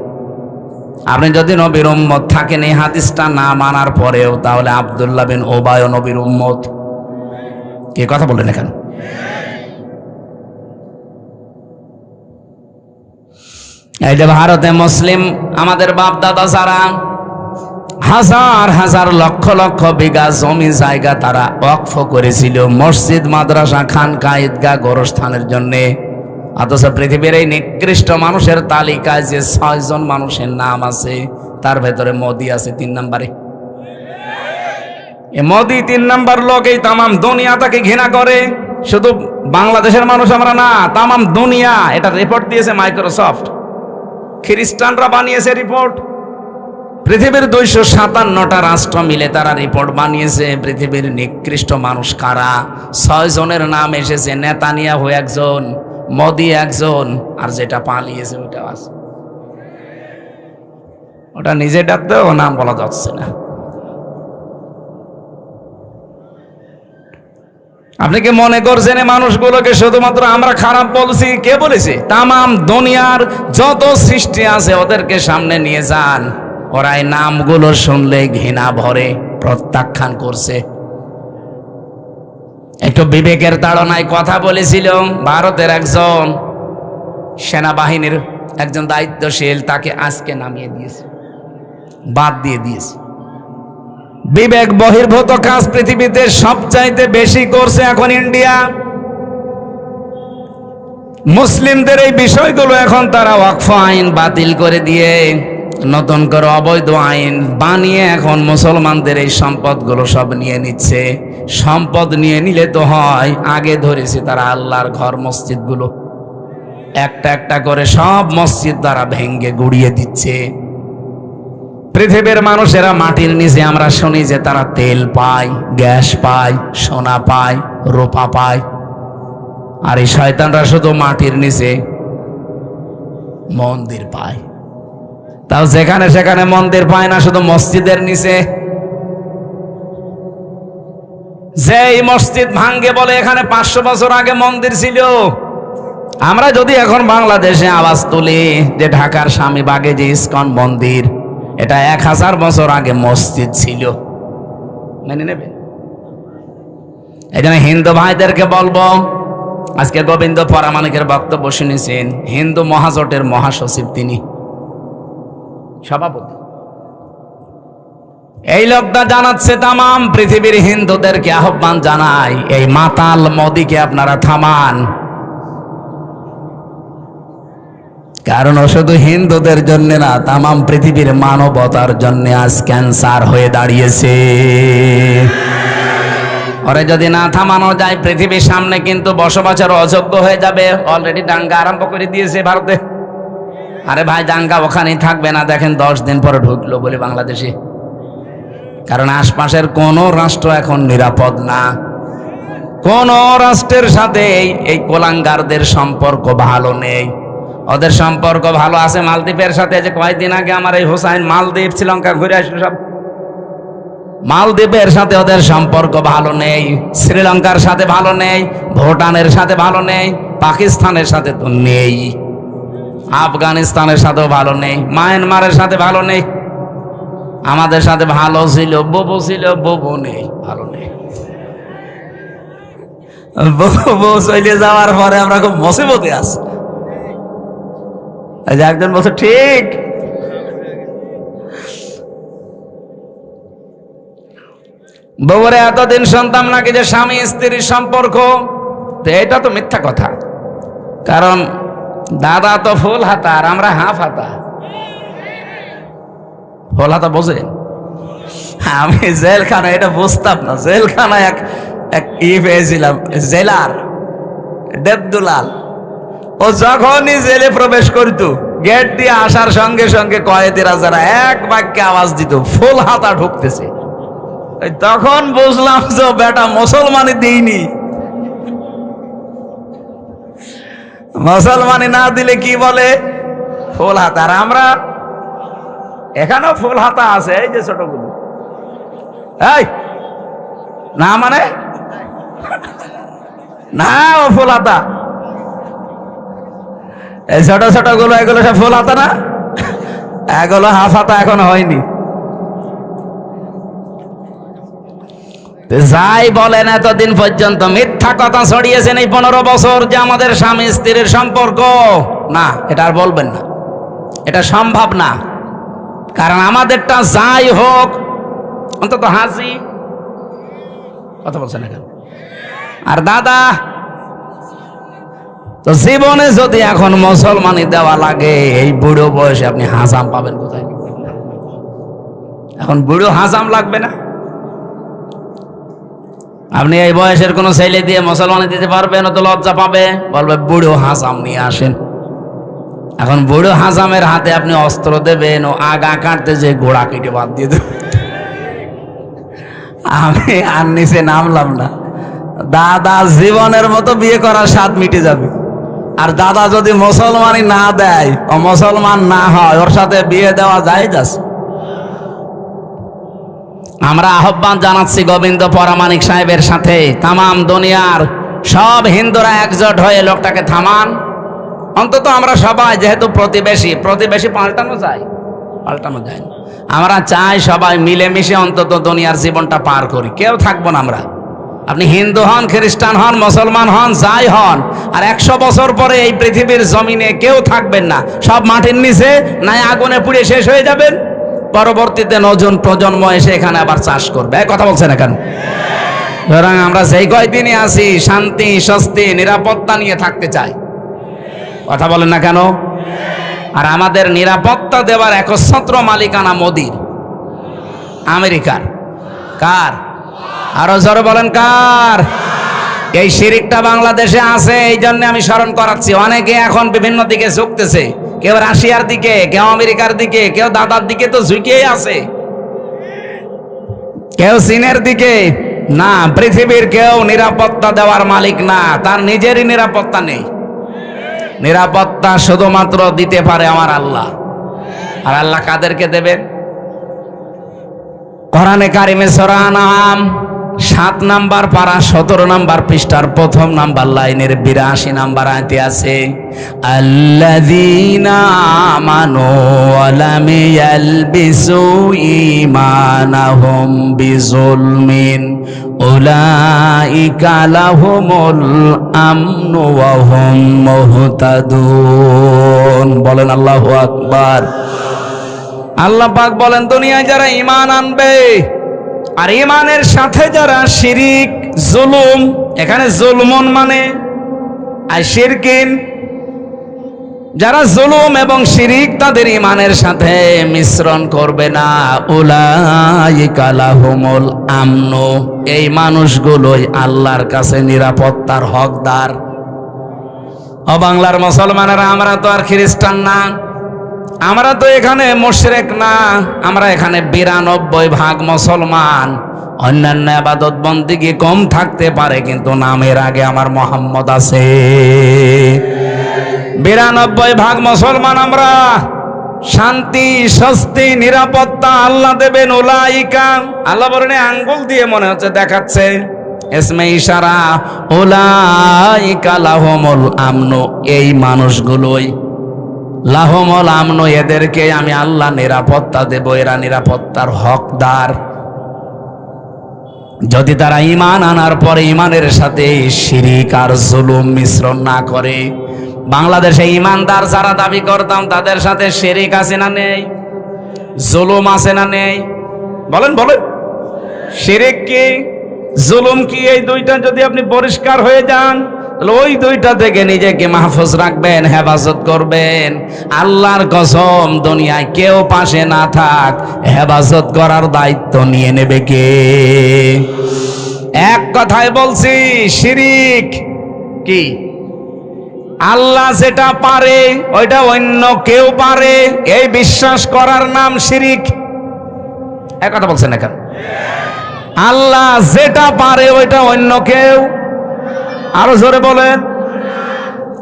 আপনি যদি নবীর উম্মত থাকেন, এই হাদিসটা না মানার পরেও, তাহলে আব্দুল্লাহ বিন ওবায় নবীর উম্মত। কে কথা বললেন এখানে? এই যে ভারতে মুসলিম আমাদের বাপ দাদা যারা হাজার হাজার লক্ষ লক্ষ বিঘা জমি জায়গা তারা ওয়াকফ করেছিল মসজিদ, মাদ্রাসা, খানকা, ঈদগাহ, গোরস্থানের জন্যে। অথচ পৃথিবীর এই নিকৃষ্ট মানুষের তালিকায় যে 6 জন মানুষের নাম আছে, তার ভেতরে মোদি আছে 3 নম্বরে। এ মোদি 3 নম্বর লোক। এই তামাম দুনিয়া তাকে ঘৃণা করে। শুধু বাংলাদেশের মানুষ আমরা না, তামাম দুনিয়া। এটা রিপোর্ট দিয়েছে মাইক্রোসফট, খ্রিস্টানরা বানিয়েছে রিপোর্ট। পৃথিবীর 257টা রাষ্ট্র মিলে তারা রিপোর্ট বানিয়েছে পৃথিবীর নিকৃষ্ট মানুষ কারা। 6 জনের নাম এসেছে। নেতানিয়াহু একজন, মোদি একজন, আর যেটা পালিয়েছে ওইটা আছে। ওটা নিজে ডাকতেও নাম বলা যাচ্ছে না। আপনি কি মনে করছেন এই মানুষগুলোকে শুধুমাত্র আমরা খারাপ বলছি? কে বলেছে? তামাম দুনিয়ার যত সৃষ্টি আছে ওদেরকে সামনে নিয়ে যান, ওরা এই নামগুলো শুনলে ঘৃণা ভরে প্রত্যাখ্যান করছে। একটু বিবেকের তাড়নায় কথা বলেছিল ভারতের একজন সেনাবাহিনীর একজন দায়িত্বশীল, তাকে আজকে নামিয়ে দিয়েছে, বাদ দিয়ে দিয়েছে। বিবেক বহির্ভূত কাজ পৃথিবীতে সবচাইতে বেশি করছে এখন ইন্ডিয়া। মুসলিমদের এই বিষয়গুলো এখন তারা ওয়াকফ আইন বাতিল করে দিয়ে নতুন করে অবৈধ আইন বানিয়ে এখন মুসলমানদের এই সম্পদগুলো সব নিয়ে নিচ্ছে। সম্পদ নিয়ে নিলে তো হয়, আগে ধরেছে তারা আল্লাহর ঘর মসজিদগুলো একটা একটা করে সব মসজিদ তারা ভেঙ্গে গুড়িয়ে দিচ্ছে। পৃথিবীর মানুষেরা মাটির নিচে আমরা শুনি যে তারা তেল পায়, গ্যাস পায়, সোনা পায়, রূপা পায়। আর এই শয়তানরা শুধু মাটির নিচে মন্দির পায়। তাও যেখানে সেখানে মন্দির পায় না, শুধু মসজিদের নিচে। যেই মসজিদ ভাঙ্গে বলে এখানে 500 বছর আগে মন্দির ছিল। আমরা যদি এখন বাংলাদেশে আওয়াজ তুলি যে ঢাকার স্বামীবাগে যে ইস্কন মন্দির, এটা 1000 বছর আগে মসজিদ ছিল, মেনে নেবে? এই জন্য হিন্দু ভাইদেরকে বলবো, আজকে গোবিন্দ পরামানিকের বক্তব্য শুনেছেন, হিন্দু মহাজোটের মহাসচিব তিনি, সভাপতি। এই লোকটা জানাচ্ছে তামাম পৃথিবীর হিন্দুদেরকে আহ্বান জানাই, এই মাতাল মোদিকে আপনারা থামান। কারণ শুধু হিন্দুদের জন্য না, তামাম পৃথিবীর মানবতার জন্য আজ ক্যান্সার হয়ে দাঁড়িয়েছে। ওরে যদি না থামানো যায়, পৃথিবীর সামনে কিন্তু বসবাসের অযোগ্য হয়ে যাবে। অলরেডি দাঙ্গা আরম্ভ করে দিয়েছে ভারতে। আরে ভাই, দাঙ্গা ওখানেই থাকবে না, দেখেন 10 দিন পরে ঢুকলো বলে বাংলাদেশে। কারণ আশপাশের কোন রাষ্ট্র এখন নিরাপদ না। কোন রাষ্ট্রের সাথে এই কোলাঙ্গারদের সম্পর্ক ভালো নেই। ওদের সম্পর্ক ভালো আছে মালদ্বীপের সাথে। যে কয়েকদিন আগে আমার এই হোসাইন মালদ্বীপ শ্রীলঙ্কা ঘুরে আসলো, সব মালদ্বীপের সাথে ওদের সম্পর্ক ভালো নেই, শ্রীলঙ্কার সাথে ভালো নেই, ভুটানের সাথে ভালো নেই, পাকিস্তানের সাথে তো নেই, আফগানিস্তানের সাথেও ভালো নেই, মায়ানমারের সাথে ভালো নেই। আমাদের সাথে ভালো ছিল, ববু ছিল, ববু নেই, ভালো নেই। ববু চলে যাওয়ার পরে আমরা খুব মুসিবতে আছি। একজন বলছে ঠিক, বউরে এতদিন শুনতাম নাকি যে স্বামী স্ত্রীর সম্পর্ক, তো এটা তো মিথ্যা কথা। কারণ দাদা তো ফুল হাতা আর আমরা হাফ হাতা। ফুল হাতা বোঝেন? আমি জেলখানা এটা বুঝতাম না। জেলখানায় এক পেয়েছিলাম, জেলার দেবদুলাল। ও যখনই জেলে প্রবেশ করিত, গেট দিয়ে আসার সঙ্গে সঙ্গে কয়েদিরা যারা এক বাক্যে আওয়াজ দিত, ফুল হাতা ঢুকতেছে। তখন বুঝলাম যে বেটা মুসলমানই দিইনি। মুসলমানি না দিলে কি বলে ফুল হাতা। আর আমরা এখানেও ফুল হাতা আছে, এই যে ছোটগুলো। এই না মানে না, ও ফুল হাতা, এই ছোট ছোট গুলো এগুলো সব ফুল হাতা না, এগুলো হাফ হাতা এখনো হয়নি। যাই বলেন এতদিন পর্যন্ত মিথ্যা কথা ছড়িয়েছেন এই 15 বছর যে আমাদের স্বামী স্ত্রীর সম্পর্ক না, এটা আর বলবেন না, এটা সম্ভব না। কারণ আমাদেরটা যাই হোক অন্তত হাসি কথা বলছেন না কেন। আর দাদা তো জীবনে যদি এখন মুসলমানি দেওয়া লাগে, এই বুড়ো বয়সে আপনি হাসাম পাবেন কোথায়? এখন বুড়ো হাসাম লাগবে না? আপনি এই বয়সের কোন ছেলে দিয়ে মুসলমানি দিতে পারবেন? ও তো লজ্জা পাবে, বলবে বুড়ো হাসাম নিয়ে আসেন। এখন বুড়ো হাসামের হাতে আপনি অস্ত্র দেবেন, ও আগা কাটতে যে গোড়া কেটে বাদ দিয়ে দেবে। আমি আর নিচে নামলাম না। দাদা জীবনের মতো বিয়ে করার স্বাদ মিটে যাবে। আর দাদা যদি মুসলমানি না দেয়, ও মুসলমান না হয়, ওর সাথে বিয়ে দেওয়া যায় যাচ্ছে। আমরা আহ্বান জানাচ্ছি গোবিন্দ পরামানিক সাহেবের সাথে তামাম দুনিয়ার সব হিন্দুরা একজোট হয়ে লোকটাকে থামান। অন্তত আমরা সবাই যেহেতু প্রতিবেশী পাল্টানো যায় না। আমরা চাই সবাই মিলেমিশে অন্তত দুনিয়ার জীবনটা পার করি, কেউ থাকবো না আমরা। আপনি হিন্দু হন, খ্রিস্টান হন, মুসলমান হন, যাই হন, আর 100 বছর পরে এই পৃথিবীর জমিনে কেউ থাকবেন না। সব মাটির নিচে নাই আগুনে পুড়ে শেষ হয়ে যাবেন। পরবর্তীতে নতুন প্রজন্ম এসে এখানে আবার চাষ করবে। কথা বলছেন না কেন? সুতরাং আমরা যেই কয়দিনই আছি শান্তি, স্বস্তি, নিরাপত্তা নিয়ে থাকতে চাই। কথা বলেন না কেন? আর আমাদের নিরাপত্তা দেওয়ার একচ্ছত্র মালিকানা মোদির, আমেরিকার। কার? আরো জোরে বলেন কার? এই শিরিকটা বাংলাদেশে আছে, এই জন্য আমি স্মরণ করাচ্ছি। অনেকে এখন বিভিন্ন দিকে ঝুঁকতেছে, কেউ রাশিয়ার দিকে, কেউ আমেরিকার দিকে, কেউ দাদার দিকে তো ঝুঁকেই আছে, কেউ চীনের দিকে। না, পৃথিবীর কেউ নিরাপত্তা দেওয়ার মালিক না, তার নিজেরই নিরাপত্তা নেই। নিরাপত্তা শুধুমাত্র দিতে পারে আমার আল্লাহ। আর আল্লাহ কাদেরকে দেবেন? কোরআনে কারিমে সূরা আনআম 7 নাম্বার পারা 17 নাম্বার পৃষ্ঠার 1ম নাম্বার লাইনের 82 নাম্বার আয়াতে আছে, আল্লাযীনা আমানু ওয়া লাম ইয়ালবিসু ঈমানাহুম বিযুলমিন উলাইকা লাহুমুল আমনু ওয়া হুম মুহতাদুন। বলেন আল্লাহু আকবার। আল্লাহ পাক বলেন দুনিয়ায় যারা ঈমান আনবে আর ঈমানের সাথে যারা শিরিক, জুলুম, এখানে জুলমুন মানে আর শিরকিন, যারা জুলুম এবং শিরিক তাদের ঈমানের সাথে মিশ্রণ করবে না, উলাইকা লাহুমুল আমনু, এই মানুষগুলোই আল্লাহর কাছে নিরাপত্তার হকদার। ও বাংলার মুসলমানেরা, আমরা তো আর খ্রিস্টান না, আমরা তো এখানে মুশরিক না, আমরা এখানে 92% মুসলমান। অন্যান্য ইবাদত বন্দেগী কম থাকতে পারে, কিন্তু নামের আগে আমার মোহাম্মদ আছে। 92% মুসলমান আমরা। শান্তি, স্বস্তি, নিরাপত্তা আল্লাহ দেবেন। উলাইকা, আল্লাহ বলেন আঙ্গুল দিয়ে মনে হচ্ছে দেখাচ্ছে, ইসমে ইশারা, উলাইকা লাহুমুল আমনু, এই মানুষগুলোই লাহুমুল আমনু, এদেরকে আমি আল্লাহ নিরাপত্তা দেব, এরা নিরাপত্তার হকদার। যদি তারা ঈমান আনার পরে ঈমানের সাথে শিরিক আর জুলুম মিশ্রণ না করে। বাংলাদেশে ঈমানদার যারা দাবি করতাম তাদের সাথে শিরিক আছে না নেই? জুলুম আছে না নেই? বলেন বলেন। শিরিক কি, জুলুম কি, এই দুইটা যদি আপনি পরিষ্কার হয়ে যান, ওই দুইটা থেকে নিজেকে মাহফুজ রাখবেন, হেফাজত করবেন। আল্লাহর কসম, দুনিয়ায় কেউ পাশে না থাক, হেফাজত করার দায়িত্ব নিয়ে নেবে কে? এক কথায় বলছি, শিরিক কি? আল্লাহ যেটা পারে ওইটা অন্য কেউ পারে, এই বিশ্বাস করার নাম শিরিক। এক কথা বলছেন না কেন? আল্লাহ যেটা পারে ওইটা অন্য কেউ, আরো জোরে বলেন,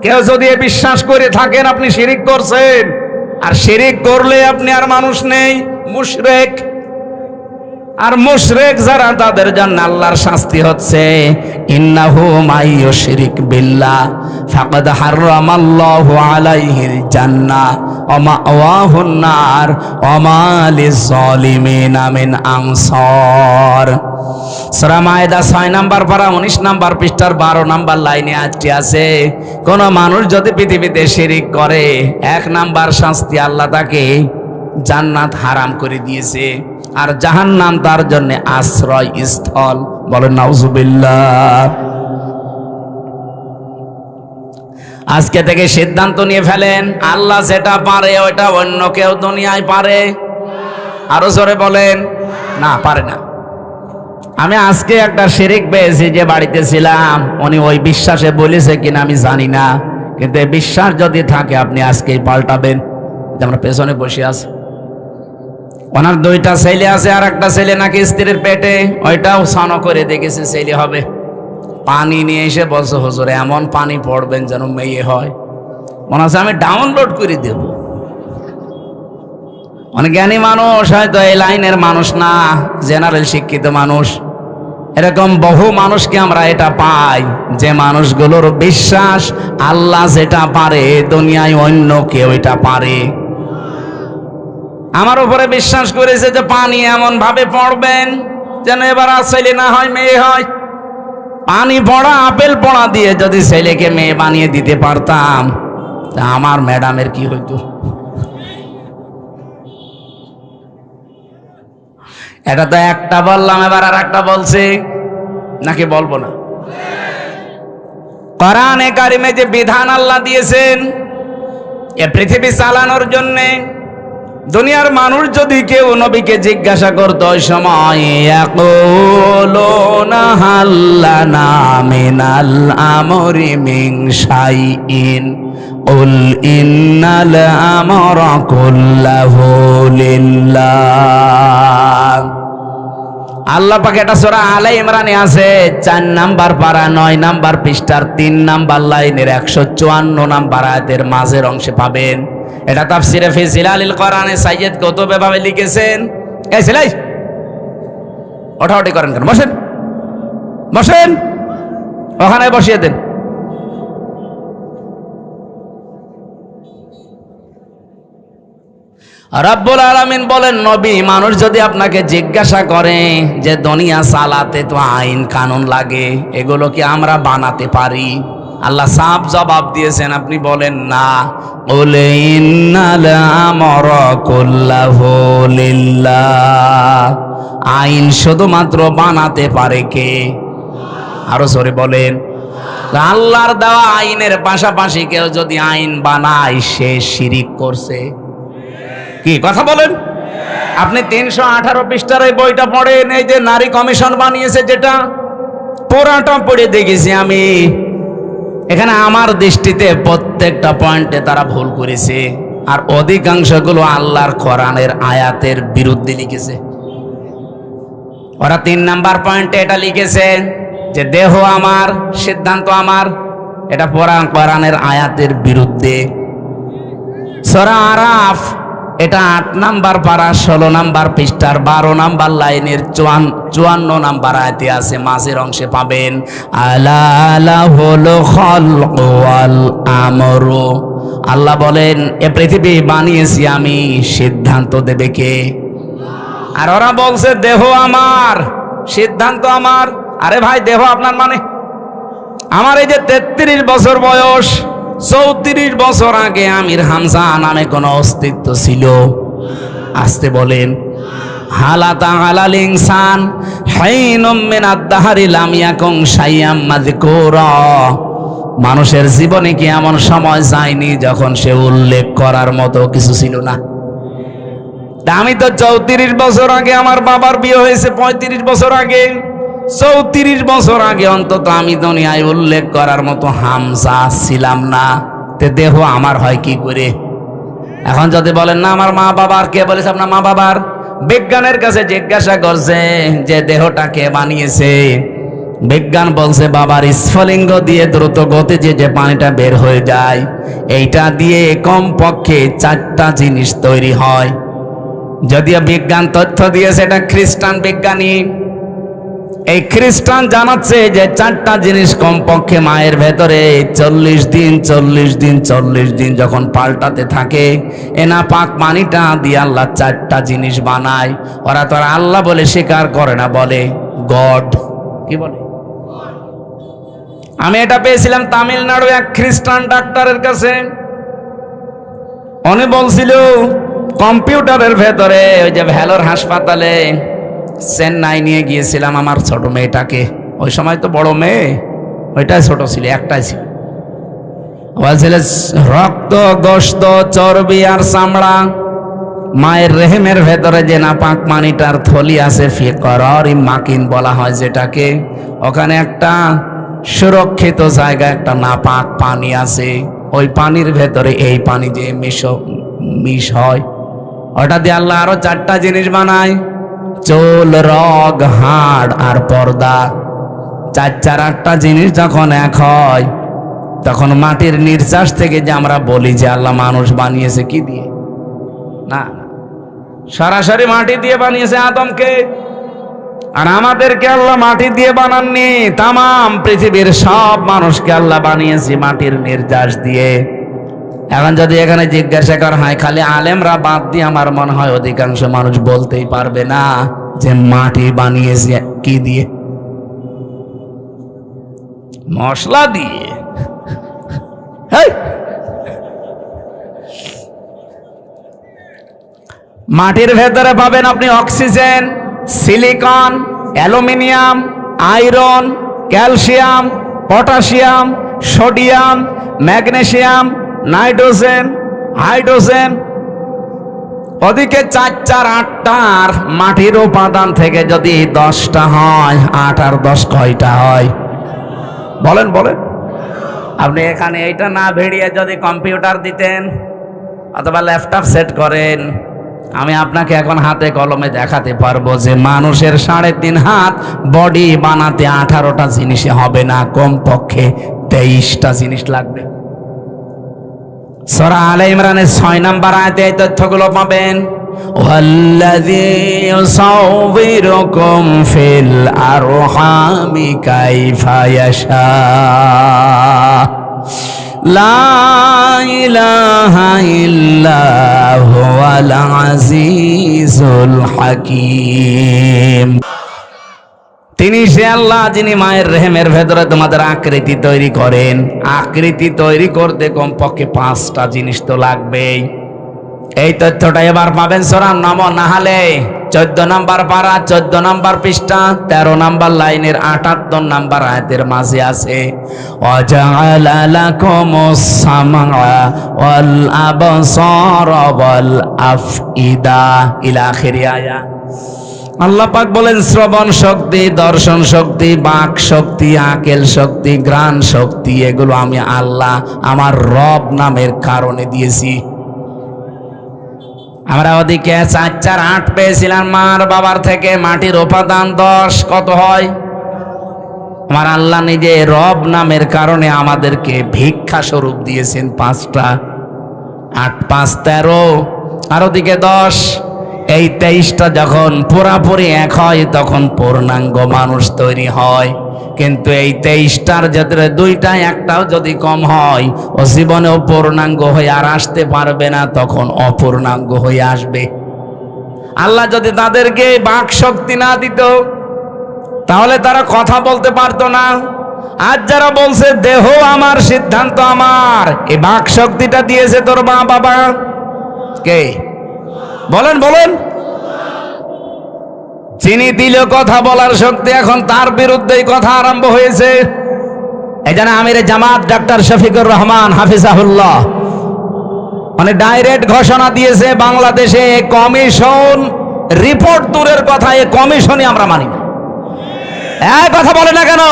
কেউ যদি এ বিশ্বাস করে থাকেন আপনি শিরিক করছেন, আর শিরিক করলে আপনি আর মানুষ নেই, মুশরিক। আর মুশরিক যারা তাদের জন্য আল্লাহর শাস্তি হচ্ছে ইন্নাহু মাইয়ুশরিক বিল্লাহ ফাকাদ হারামাল্লাহু আলাইহিল জান্নাহ ওয়া মাওয়াহুন নার ওয়া মা লিয-যালিমিনা মিন আনসার। সূরা মায়েদা 6 নাম্বার পারা 19 নাম্বার পৃষ্ঠার 12 নাম্বার লাইনে আয়াতটি আছে, কোন মানুষ যদি পৃথিবীতে শিরিক করে 1 নাম্বার শাস্তি আল্লাহ তাকে জান্নাত হারাম করে দিয়েছে, আর জাহান্নাম তার জন্য আশ্রয় স্থল। বলেন নাউজুবিল্লাহ। আজকে থেকে সিদ্ধান্ত নিয়ে ফেলেন, আল্লাহ যেটা পারে ওইটা অন্য কেউ দুনিয়ায় পারে। আরো জোরে বলেন, না পারে না। আমি আজকে একটা শিরিক পেয়েছি, যে বাড়িতে ছিলাম উনি ওই বিশ্বাসে বলেছে কিনা আমি জানি না, কিন্তু এই বিশ্বাস যদি থাকে আপনি আজকেই পাল্টাবেন। আমরা পেছনে বসে আছি, ওনার 2টা ছেলে আছে, আর একটা ছেলে নাকি স্ত্রীর পেটে, ওইটাও সানো করে দেখেছে ছেলে হবে। পানি নিয়ে এসে বলছে হুজুর এমন পানি পড়বেন যেন মেয়ে হয়। মনে হচ্ছে আমি ডাউনলোড করে দেব। অনেক জ্ঞানী মানুষ, হয়তো এই লাইনের মানুষ না, জেনারেল শিক্ষিত মানুষ, এরকম বহু মানুষকে আমরা এটা পাই, যে মানুষগুলোর বিশ্বাস আল্লাহ যেটা পারে দুনিয়ায় অন্য কেউ এটা পারে। আমার উপরে বিশ্বাস করেছে যে পানি এমন ভাবে পড়বেন যেন এবার আর ছেলে না হয় মেয়ে হয়। পানি পড়া, আপেল পড়া দিয়ে যদি ছেলেকে মেয়ে বানিয়ে দিতে পারতাম, তা আমার ম্যাডামের কি হইতো? এটা তো একটা বললাম, এবার আর একটা বলছি, নাকি বলবো না? কোরআনে কারিমে যে বিধান আল্লাহ দিয়েছেন এ পৃথিবী চালানোর জন্যে, দুনিয়ার মানুষ যদি কেউ নবীকে জিজ্ঞাসা করত ওই সময়, ইয়াকুলুনা হাল্লানা মিনাল আমরি মিন শাইইন কুল ইন্নাল আমরা কুল্লাহু লিল্লাহ। আল্লাহ পাক এটা সূরা আলে ইমরানে আছে, 4 নাম্বার পারা 9 নাম্বার পৃষ্ঠার 3 নাম্বার লাইনের 154 নাম্বার আয়াতের মাঝের অংশে পাবেন। এটা তাফসিরে ফি জিলালিল কোরআনে সাইয়্যিদ কুতুব এভাবে লিখেছেন। এই ছেলে ওঠাউঠি করেন কেন? বসেন বসেন, ওখানে বসিয়ে দেন। রব্বুল আলামিন বলেন, নবী মানুষ যদি আপনাকে জিজ্ঞাসা করে যে দুনিয়া চালাতে তো আইন কানুন লাগে, এগুলো কি আমরা বানাতে পারি? আল্লাহ সাফ জবাব দিয়েছেন, আপনি বলেন না। কুল ইন্নাল আমরা কুল্লাহু লিল্লাহ। আইন শুধুমাত্র বানাতে পারে কে? আরো জোরে বলেন। আল্লাহর দেওয়া আইনের পাশাপাশি কেউ যদি আইন বানায় সে শিরিক করছে। কি কথা বলেন? আপনি 318 পৃষ্ঠার এই বইটা পড়েন, এই যে নারী কমিশন বানিয়েছে, যেটা পুরাটা পড়ে দেখেছি আমি। এখানে আমার দৃষ্টিতে প্রত্যেকটা পয়েন্টে তারা ভুল করেছে, আর অধিকাংশগুলো আল্লাহর কোরআনের আয়াতের বিরুদ্ধে লিখেছে। ওরা 3 নাম্বার পয়েন্টে এটা লিখেছে যে দেহ আমার, সিদ্ধান্ত আমার, এটা কোরআনের আয়াতের বিরুদ্ধে। সূরা আরাফ এটা 8 নাম্বার পারা 16 নাম্বার পৃষ্ঠার 12 নাম্বার লাইনের 54 নাম্বার আয়াতে আছে, মাঝের অংশে পাবেন আলা লাহুল খালকু ওয়াল আমরু। আল্লাহ বলেন এ পৃথিবী বানিয়েছি আমি, সিদ্ধান্ত দেবে কে? আর ওরা বলছে দেহ আমার, সিদ্ধান্ত আমার। আরে ভাই, দেহ আপনার মানে? আমার এই যে 33 বছর বয়স, 34 বছর আগে আমির হামজা নামে কোন অস্তিত্ব ছিল? আসতে বলেন। হালাতা আলাল ইনসান হাইনুম মিনাদ দাহরি লাম ইয়াকুন শাইয়াম মাযকুরা। মানুষের জীবনে কি এমন সময় যায়নি যখন সে উল্লেখ করার মতো কিছু ছিল না? আমি তো 34 বছর আগে আমার বাবার বিয়ে হয়েছে, 35 বছর আগে, 34 বছর আগে অন্তত আমি দুনিয়ায় উল্লেখ করার মতো হামজা ছিলাম না। তে দেহ আমার হয় কি করে? এখন যদি বলেন না আমার মা বাবার, কে বলেছে আপনার মা বাবার? বিজ্ঞানের কাছে জিজ্ঞাসা করছে যে দেহটা কে বানিয়েছে। বিজ্ঞান বলছে বাবার স্ফলিঙ্গ দিয়ে দ্রুত গতিতে যে পানিটা বের হয়ে যায়, এইটা দিয়ে কমপক্ষে 4টা জিনিস তৈরি হয়। যদিও বিজ্ঞান তথ্য দিয়েছে, এটা খ্রিস্টান বিজ্ঞানী। এই খ্রিস্টান জানাচ্ছে যে 4টা জিনিস কমপক্ষে মায়ের ভেতরে 40 দিন যখন পাল্টাতে থাকে, এনা পাক পানিটা দিয়ে আল্লাহ 4টা জিনিস বানায়। ওরা তো আর আল্লাহ বলে স্বীকার করে না, বলে গড। কি বলে? আমি এটা পেয়েছিলাম তামিলনাড়ু এক খ্রিস্টান ডাক্তারের কাছে। উনি বলছিল কম্পিউটারের ভেতরে ওই যে ভেলোর হাসপাতালে চেন্নাই নিয়ে গিয়েছিলাম আমার ছোট মেয়েটাকে। ওই সময় তো বড় মেয়ে, ওইটাই ছোট ছিল, একটাই ছিল। বলছিল রক্ত, গোশত, চর্বি আর চামড়া, মায়ের রেহেমের ভেতরে যে নাপাক পানিটার থলি আছে, ফিকরার মাকিন বলা হয় যেটাকে, ওখানে একটা সুরক্ষিত জায়গা, একটা নাপাক পানি আছে। ওই পানির ভেতরে এই পানি যে মিশ হয়, ওটা দিয়ে আল্লাহ আরো 4টা জিনিস বানায়, চুল, রগ, হাড় আর পর্দা। 8টা জিনিস যখন এক হয়, তখন মাটির নির্যাস থেকে যে আমরা বলি যে আল্লাহ মানুষ বানিয়েছে কি দিয়ে, না সরাসরি মাটি দিয়ে বানিয়েছে আদমকে। আর আমাদেরকে আল্লাহ মাটি দিয়ে বানাননি, তামাম পৃথিবীর সব মানুষকে আল্লাহ বানিয়েছে মাটির নির্যাস দিয়ে। এখন যদি এখানে জিজ্ঞাসা করা হয়, খালি আলেমরা বাদ দিয়ে আমার মনে হয় অধিকাংশ মানুষ বলতেই পারবে না যে মাটি বানিয়েছে কি দিয়ে, মশলা দিয়ে। মাটির ভেতরে পাবেন আপনি oxygen, silicon, aluminium, iron, calcium, potassium, sodium, magnesium, nitrogen, hydrogen. ওদিকে 4 8টার মাটির উপাদান থেকে যদি 10টা হয়, 8 আর 10 কয়টা হয়? বলেন বলেন। আপনি এখানে এইটা না ভেড়িয়ে যদি কম্পিউটার দিতেন অথবা ল্যাপটপ সেট করেন, আমি আপনাকে এখন হাতে কলমে দেখাতে পারবো যে মানুষের 3.5 হাত বডি বানাতে 18টা জিনিসে হবে না, কমপক্ষে 23টা জিনিস লাগবে। সূরা আলে ইমরানের 6 নম্বর আয়াতে এই তথ্যগুলো পাবেন। ওয়াল্লাযী ইউসাউবিরুকুম ফিল আরহামি কাইফা ইয়াশা লা ইলাহা ইল্লা হুয়াল আজিজুল হাকীম। তিনি সে আল্লাহ যিনি মায়ের রেহেমের ভেতরে তোমাদের আকৃতি তৈরি করেন। আকৃতি তৈরি করতে কমপক্ষে 5টা জিনিস তো লাগবেই। এই তথ্যটা এবার পাবেন সূরা নাহালে 14 নম্বর পারা, 14 নম্বর পৃষ্ঠা, 13 নম্বর লাইনের 78 নম্বর আয়াতের মাঝে আছে। ওয়াজআলা লাকুমুস সামআ ওয়াল আবসারা ওয়াল আফইদা ইলা আখির আয়া। আল্লাহ পাক বলেন শ্রবণ শক্তি, দর্শন শক্তি, বাক শক্তি, আকেল শক্তি, ঘ্রাণ শক্তি, এগুলো আমি আল্লাহ আমার রব নামের কারণে দিয়েছি। আমরা ওদিকে 4 4 8 পেয়েছিলাম মার বাবার থেকে, মাটির উপাদান 10, কত হয়? আমার আল্লাহ নিজে রব নামের কারণে আমাদেরকে ভিক্ষা স্বরূপ দিয়েছেন 5টা। 8 5 13, আর ওদিকে 10, এই 23টা যখন পুরাপুরি এক হয় তখন পূর্ণাঙ্গ মানুষ তৈরি হয়। কিন্তু এই 23টার ভেতরে 2টা, একটাও যদি কম হয় ও জীবনেও পূর্ণাঙ্গ হয়ে আর আসতে পারবে না, তখন অপূর্ণাঙ্গ হয়ে আসবে। আল্লাহ যদি তাদেরকে বাক শক্তি না দিত তাহলে তারা কথা বলতে পারতো না। আজ যারা বলছে দেহ আমার, সিদ্ধান্ত আমার, এই বাক শক্তিটা দিয়েছে তোর মা বাবা কে? বলেন বলেন। যিনি দিল কথা বলার শক্তি, এখন তার বিরুদ্ধেই কথা আরম্ভ হয়েছে। এই জন্য আমিরে জামাত ডাক্তার শফিকুর রহমান হাফিজাহুল্লাহ মানে ডাইরেক্ট ঘোষণা দিয়েছে, বাংলাদেশে কমিশন রিপোর্ট দূরের কথা, এই কমিশনই আমরা মানি না। এক কথা বলে না কেন?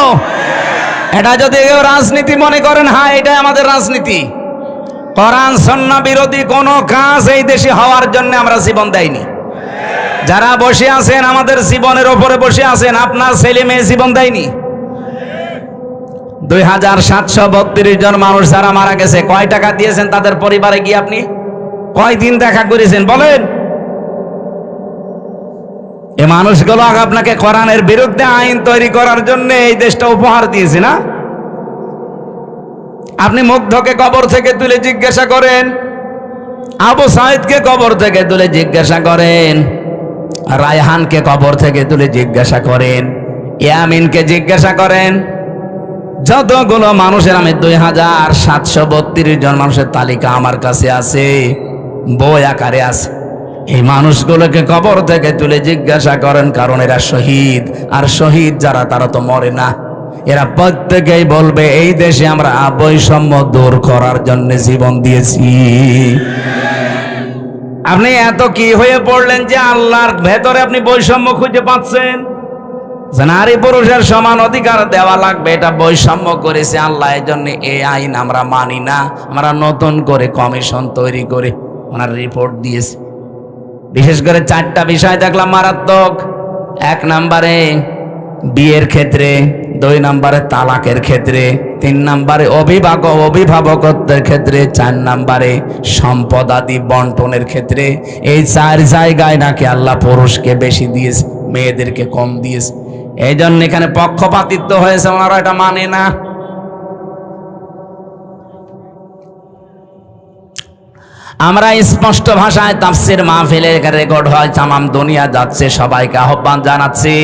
এটা যদি কেউ রাজনীতি মনে করেন, হ্যাঁ এটাই আমাদের রাজনীতি। কোরআন সুন্নাহ বিরোধী কোনো কাজ এই দেশে হওয়ার জন্য আমরা জীবন দেইনি। যারা বসে আছেন আমাদের জীবনের ওপরে বসে আছেন, আপনার ছেলে মেয়ে জীবন দেয়নি। 2732 জন মানুষ যারা মারা গেছে, কয় টাকা দিয়েছেন তাদের পরিবারে গিয়ে? আপনি কয়দিন দেখা করেছেন বলেন? এই মানুষগুলো আপনাকে কোরআনের বিরুদ্ধে আইন তৈরি করার জন্য এই দেশটা উপহার দিয়েছে না? আপনি মুগ্ধকে কবর থেকে তুলে জিজ্ঞাসা করেন, আবু সাইদকে কবর থেকে তুলে জিজ্ঞাসা করেন, রায়হানকে কবর থেকে তুলে জিজ্ঞাসা করেন, ইয়ামিনকে জিজ্ঞাসা করেন, যতগুলো মানুষের, আমি 2732 জন মানুষের তালিকা আমার কাছে আছে, বই আকারে আছে। এই মানুষগুলোকে কবর থেকে তুলে জিজ্ঞাসা করেন, কারণ এরা শহীদ। আর শহীদ যারা তারা তো মরে না। এরা প্রত্যেকেই বলবে এই দেশে আমরা বৈষম্য দূর করার জন্য জীবন দিয়েছি। আপনি এত কি হয়ে পড়লেন যে আল্লাহর ভেতরে আপনি বৈষম্য খুঁজে পাচ্ছেন? নারী পুরুষের সমান অধিকার দেওয়া লাগবে, এটা বৈষম্য করেছে আল্লাহ। এই জন্য এই আইন আমরা মানি না। আমরা নতুন করে কমিশন তৈরি করে ওনার রিপোর্ট দিয়েছি। বিশেষ করে 4টা বিষয় দেখলাম মারাত্মক। 1 নম্বরে বিয়ের ক্ষেত্রে, 2 নম্বরে তালাকের ক্ষেত্রে, 3 নম্বরে অভিভাবকত্বের ক্ষেত্রে, 4 নম্বরে সম্পদ আদি বন্টনের ক্ষেত্রে। এই 4 জায়গায় নাকি আল্লাহ পুরুষকে বেশি দিয়েছে, মেয়েদেরকে কম দিয়েছে। এই জন্য এখানে পক্ষপাতিত্ব হয়েছে, ওনারা এটা মানে না। আমরা স্পষ্ট ভাষায় তাফসীর মাহফিলের রেকর্ড হয়, তামাম দুনিয়া যাচ্ছে, সবাইকে আহ্বান জানাচ্ছি,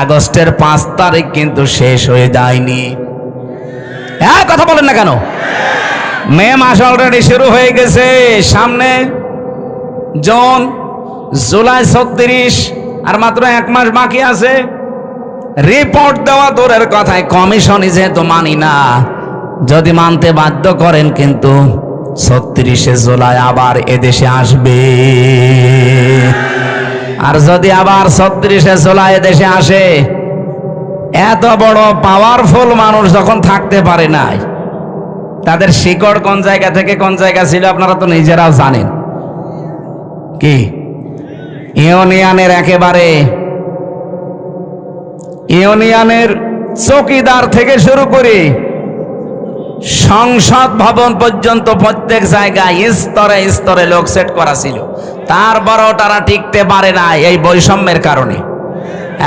আগস্টের 5 তারিখ কিন্তু শেষ হয়ে যায়নি। হ্যাঁ, কথা বলেন না কেন? মে মাস অলরেডি শুরু হয়ে গেছে, সামনে জুন, জুলাই 36, আর মাত্র 1 মাস বাকি আছে। রিপোর্ট দেওয়া দূরের কথায় কমিশনই যেহেতু মানি না, যদি মানতে বাধ্য করেন কিন্তু 36শে জুলাই আবার এদেশে আসবে। আর যদি আবার 36শে জুলাই এদেশে আসে, এত বড় পাওয়ারফুল মানুষ যখন থাকতে পারে নাই, তাদের শিকড় কোন জায়গা থেকে কোন জায়গা ছিল আপনারা তো নিজেরাও জানেন। কি ইউনিয়নের একেবারে ইউনিয়নের চৌকিদার থেকে শুরু করে সংসদ ভবন পর্যন্ত প্রত্যেক জায়গায় স্তরে স্তরে লোক সেট করা ছিল, তারপরও তারা টিকতে পারে না এই বৈষম্যের কারণে।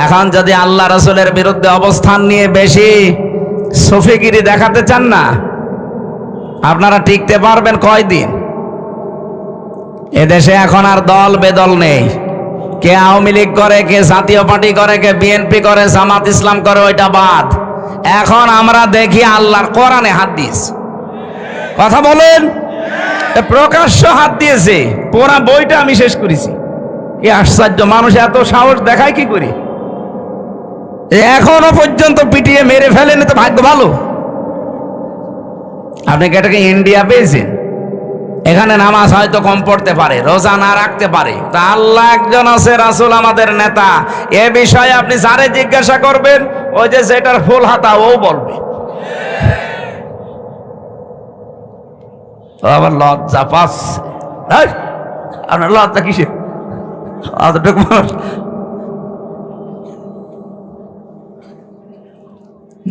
এখন যদি আল্লাহ রাসূলের বিরুদ্ধে অবস্থান নিয়ে বেশি সুফিগিরি দেখাতে চান না, আপনারা টিকতে পারবেন কয়দিন? এদেশে এখন আর দল বেদল নেই। কে আওয়ামী লীগ করে, কে জাতীয় পার্টি করে, কে বিএনপি করে, জামাত ইসলাম করে, ওইটা বাদ। এখন আমরা দেখি আল্লাহর কোরআনে হাত দিয়েছে। কথা বলেন, প্রকাশ্য হাত দিয়েছে। পুরা বইটা আমি শেষ করেছি। এই আশ্চর্য, মানুষ এত সাহস দেখায় কি করে? এখনো পর্যন্ত পিটিয়ে মেরে ফেলেনি তো ভাগ্য ভালো। আপনি কি এটাকে ইন্ডিয়া পেয়েছেন? এখানে নামাজ হয়তো কম পড়তে পারে, রোজা না রাখতে পারে, তা আল্লাহ একজন আছে, রাসূল আমাদের নেতা। এ বিষয়ে আপনি যারে জিজ্ঞাসা করবেন, ওই যে যেটার ফুল হাতা ও বলবে। আবার লজ্জা পাচ্ছে। আপনার লজ্জা কিসে?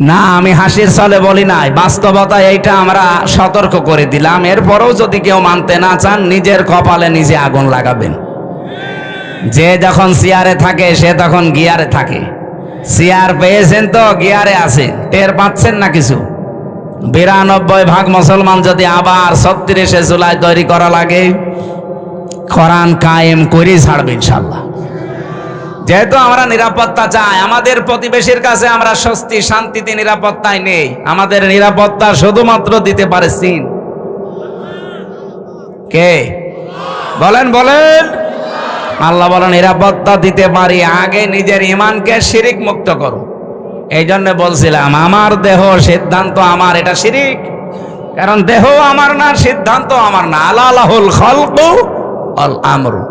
না, আমি হাসির ছলে বলি নাই, বাস্তবতা এইটা আমরা সতর্ক করে দিলাম। এরপরেও যদি কেউ মানতে না চান, নিজের কপালে নিজে আগুন লাগাবেন। যে যখন চেয়ারে থাকে সে তখন গিয়ারে থাকে। চেয়ার পেয়েছেন তো গিয়ারে আছে, টের পাচ্ছেন না কিছু। 92% মুসলমান যদি আবার 36শে জুলাই তৈরি করা লাগে, কোরআন কায়েম করেই ছাড়বে ইনশাল্লাহ। যেহেতু আমরা নিরাপত্তা চাই, আমাদের প্রতিবেশীর কাছে আমরা স্বস্তি শান্তিতে নিরাপত্তায় নেই। আমাদের নিরাপত্তা শুধুমাত্র দিতে পারে চীন। কে বলেন? বলেন। আল্লাহ বলেন নিরাপত্তা দিতে পারি, আগে নিজের ঈমানকে শিরিক মুক্ত করো। এই জন্য বলছিলাম আমার দেহ সিদ্ধান্ত আমার, এটা শিরিক। কারণ দেহ আমার না, সিদ্ধান্ত আমার না। আলাহুল খালকু ওয়াল আমরু।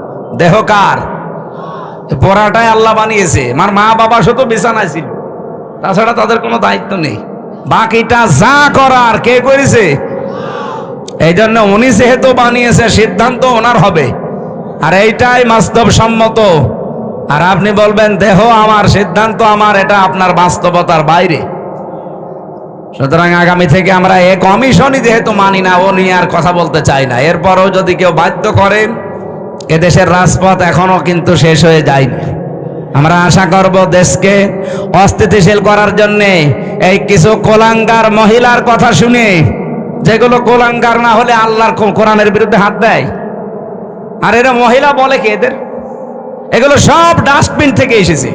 দেহ কার? পড়াটাই আল্লাহ বানিয়েছে। আমার মা বাবা শুধু বিছানায় ছিল, তাছাড়া তাদের কোনো দায়িত্ব নেই। বাকিটা যা করার কে করেছে? এই জন্য উনি যেহেতু বানিয়েছে, সিদ্ধান্ত ওনার হবে। আর এইটাই বাস্তবসম্মত। আর আপনি বলবেন দেহ আমার, সিদ্ধান্ত আমার, এটা আপনার বাস্তবতার বাইরে। সুতরাং আগামী থেকে আমরা এ কমিশনই যেহেতু মানি না, ও নিয়ে আর কথা বলতে চাই না। এরপরও যদি কেউ বাধ্য করেন, এদেশের রাজপথ এখনো কিন্তু শেষ হয়ে যায়নি। আমরা আশা করব দেশকে অস্থিতিশীল করার জন্যে এই কিছু কোলাঙ্গার মহিলার কথা শুনে, যেগুলো কোলাঙ্গার না হলে আল্লাহর কোরআনের বিরুদ্ধে হাত দেয়। আর এরা মহিলা বলে কি এদের? এগুলো সব ডাস্টবিন থেকে এসেছে।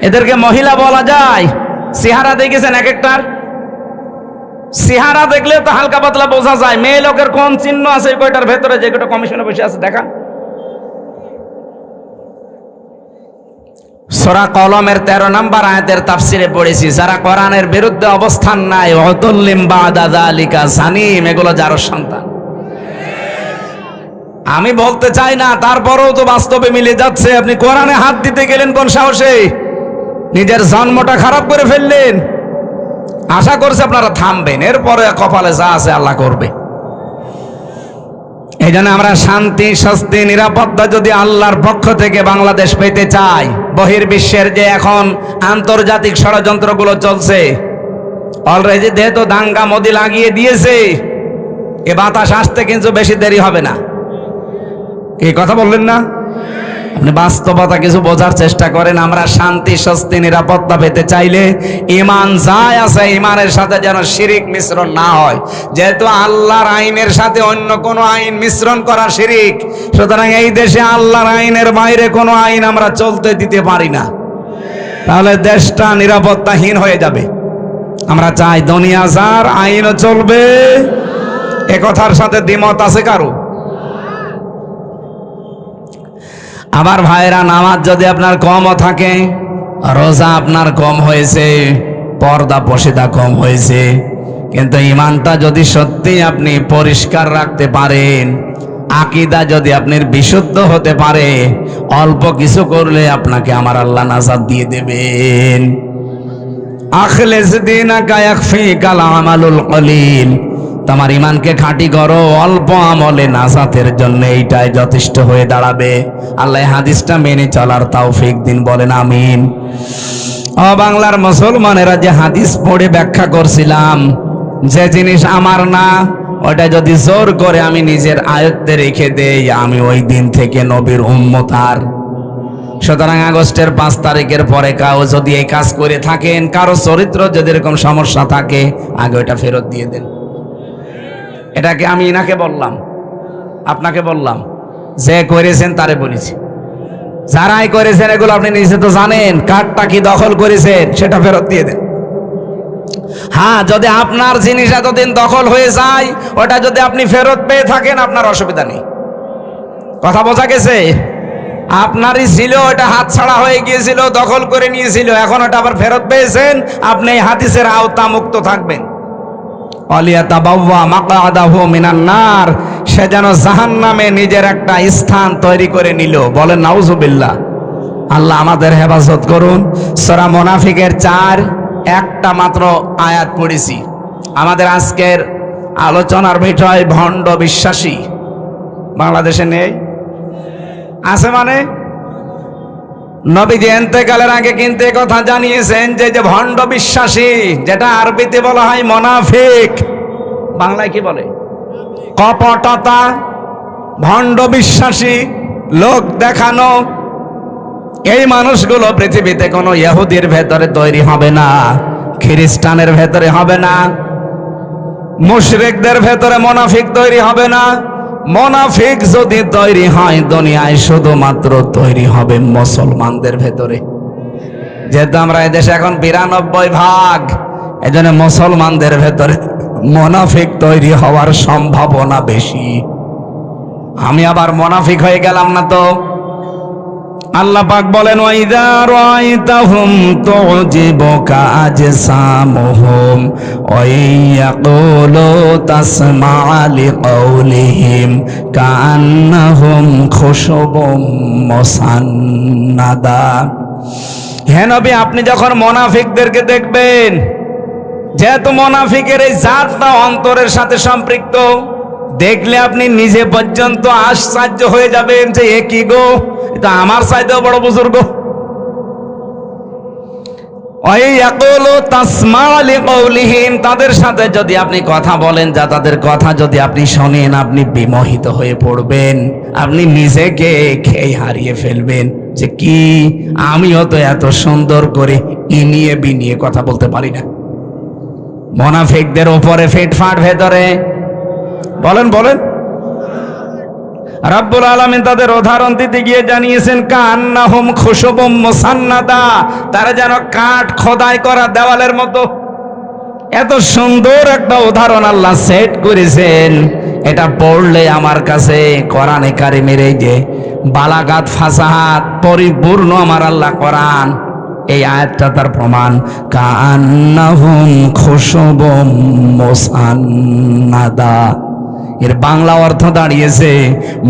এদেরকে মহিলা বলা যায়? চেহারা দেখেছেন এক একটার? চেহারা দেখলে তো হালকা পাতলা বোঝা যায় মেয়ে লোকের কোন চিহ্ন আছে কয়টার ভেতরে, যে কয়টা কমিশনে বসে আছে দেখা। সূরা কলমের 13 নম্বর আয়াতের তাফসিরে পড়েছি, যারা কোরআনের বিরুদ্ধে অবস্থান নাই, ওয়াতুল্লিম বাদা যালিকা জানিম, এগুলো যার সন্তান। আমি বলতে চাই না, তারপরেও তো বাস্তবে মিলে যাচ্ছে। আপনি কোরআনে হাত দিতে গেলেন কোন সাহসে? নিজের জন্মটা খারাপ করে ফেললেন। আশা করছে আপনারা থামবেন, এরপরে কপালে যা আছে আল্লাহ করবে। এই জন্য আমরা শান্তি, স্বস্তি, নিরাপত্তা যদি আল্লাহর পক্ষ থেকে বাংলাদেশ পেতে চাই, বহির্বিশ্বের যে এখন আন্তর্জাতিক ষড়যন্ত্রগুলো চলছে, অলরেডি যেহেতু দাঙ্গা মোদি লাগিয়ে দিয়েছে, এ বাতাস আসতে কিন্তু বেশি দেরি হবে না। এই কথা বললেন না? আপনি বাস্তবতা কিছু বোঝার চেষ্টা করেন। আমরা শান্তি, স্বস্তি, নিরাপত্তা পেতে চাইলে ঈমান যাই আছে, ঈমানের সাথে যেন শিরিক মিশ্রণ না হয়। যেহেতু আল্লাহর আইনের সাথে অন্য কোনো আইন মিশ্রণ করা শিরিক, সুতরাং এই দেশে আল্লাহর আইনের বাইরে কোনো আইন আমরা চলতে দিতে পারি না, তাহলে দেশটা নিরাপত্তাহীন হয়ে যাবে। আমরা চাই দুনিয়া যার, আইনও চলবে। এ কথার সাথে দ্বিমত আছে কারো? আমার ভাইরা, নামাজ যদি আপনার কমও থাকে, রোজা আপনার কম হয়েছে, পর্দা পশিদা কম হয়েছে, কিন্তু ঈমানটা যদি সত্যি আপনি পরিষ্কার রাখতে পারেন, আকীদা যদি আপনার বিশুদ্ধ হতে পারে, অল্প কিছু করলে আপনাকে আমার আল্লাহ নাজাত দিয়ে দেবেন। আখলিস দীনাকা ইয়াকফিকাল আমালুল কলিল, তোমার ঈমানকে খাঁটি করো, অল্প আমলে নাজাতের জন্য এইটাই যথেষ্ট হয়ে দাঁড়াবে। আল্লাহ হাদিসটা মেনে চলার তৌফিক দিন, বলেন আমিন। ও বাংলার মুসলমানেরা, যে হাদিস পড়ে ব্যাখ্যা করছিলাম, যে জিনিস আমার না, ওটা যদি জোর করে আমি নিজের আয়ত্তে রেখে দেই, আমি ওই দিন থেকে নবীর উম্মত। আর সুতরাং আগস্টের 5 তারিখের পরে কাউ যদি এই কাজ করে থাকেন, কারো চরিত্র যদি এরকম সমস্যা থাকে, আগে ওটা ফেরত দিয়ে দেন। এটাকে আমি ইনাকে বললাম, আপনাকে বললাম, যে করেছেন তারে বলেছি। যারাই করেছেন এগুলো আপনি নিজে তো জানেন, কার্ডটা কি দখল করেছেন সেটা ফেরত দিয়ে দেন। হ্যাঁ, যদি আপনার জিনিস এতদিন দখল হয়ে যায়, ওটা যদি আপনি ফেরত পেয়ে থাকেন, আপনার অসুবিধা নেই। কথা বোঝা গেছে? আপনারই ছিল, ওটা হাতছাড়া হয়ে গিয়েছিল, দখল করে নিয়েছিল, এখন ওটা আবার ফেরত পেয়েছেন, আপনি এই হাদিসের আওতা মুক্ত থাকবেন। সে যেন জাহান্নামে নিজের একটা স্থান তৈরি করে নিল। বলেন নাউজুবিল্লাহ। আল্লাহ আমাদের হেফাজত করুন। সূরা মুনাফিকের 4 একটা মাত্র আয়াত পড়েছি। আমাদের আজকের আলোচনার বিষয় ভণ্ড বিশ্বাসী। বাংলাদেশে নেই, আছে মানে নবীজি ইন্তেকালের আগে কিন্তু কথা জানিয়েছেন যে ভণ্ড বিশ্বাসী, যেটা আরবিতে বলা হয় মুনাফিক, বাংলায় কি বলে? কপটতা, ভণ্ড বিশ্বাসী, লোক দেখানো। এই মানুষগুলো পৃথিবীতে কোনো ইহুদির ভেতরে তৈরি হবে না, খ্রিস্টানের ভেতরে হবে না, মুশরিকদের ভেতরে মুনাফিক তৈরি হবে না। মুনাফিক যদি তৈরি হয় দুনিয়ায়, শুধুমাত্র তৈরি হবে মুসলমানদের ভেতরে। যেহেতু আমরা এদেশে এখন 92%, এজন্য মুসলমানদের ভেতরে মুনাফিক তৈরি হওয়ার সম্ভাবনা বেশি। আমি আবার মুনাফিক হয়ে গেলাম না তো? আল্লাহ পাক বলেন, ওয়াইদা রাআইতাহুম তুজিবুকা আজসামুহুম ওয়া ইয়াকুলু তাসমা'ু লিকাউলিহিম কাআন্নাহুম খুশুবুম মুসান্নাদা। হে নবী, আপনি যখন মুনাফিকদেরকে দেখবেন, যেহেতু মুনাফিকের এই জাতটা অন্তরের সাথে সম্পৃক্ত, দেখলে আপনি নিজে পর্যন্ত আশ্চর্য হয়ে যাবেন যে এ কি গো, এটা আমার চাইতেও বড় বুজুর্গ। তাদের সাথে যদি আপনি কথা বলেন, যা তাদের কথা যদি আপনি শোনেন, আপনি বিমোহিত হয়ে পড়বেন, আপনি নিজেকে খেয়ে হারিয়ে ফেলবেন যে কি আমিও তো এত সুন্দর করে ইনিয়ে বিনিয়ে কথা বলতে পারি না। মুনাফিকদের উপরে ফিটফাট ভেতরে বলেন বলেন। রাব্বুল আলামিন তাদের উদাহরণ দিতে গিয়ে জানিয়েছেন কান্নাহুম খুশুবুম মুসান্নাদা, তারা যেন কাঠ খোদাই করা দেওয়ালের মতো। এত সুন্দর একটা উদাহরণ আল্লাহ সেট করেছেন, এটা পড়লে আমার কাছে কোরআনে কারিমের এই যে বালাগাত ফাসাহাত পরিপূর্ণ আমার আল্লাহ কোরআন, এই আয়াতটা তার প্রমাণ। কান্নাহুম খুশুবুম মুসান্নাদা, এর বাংলা অর্থ দাঁড়িয়েছে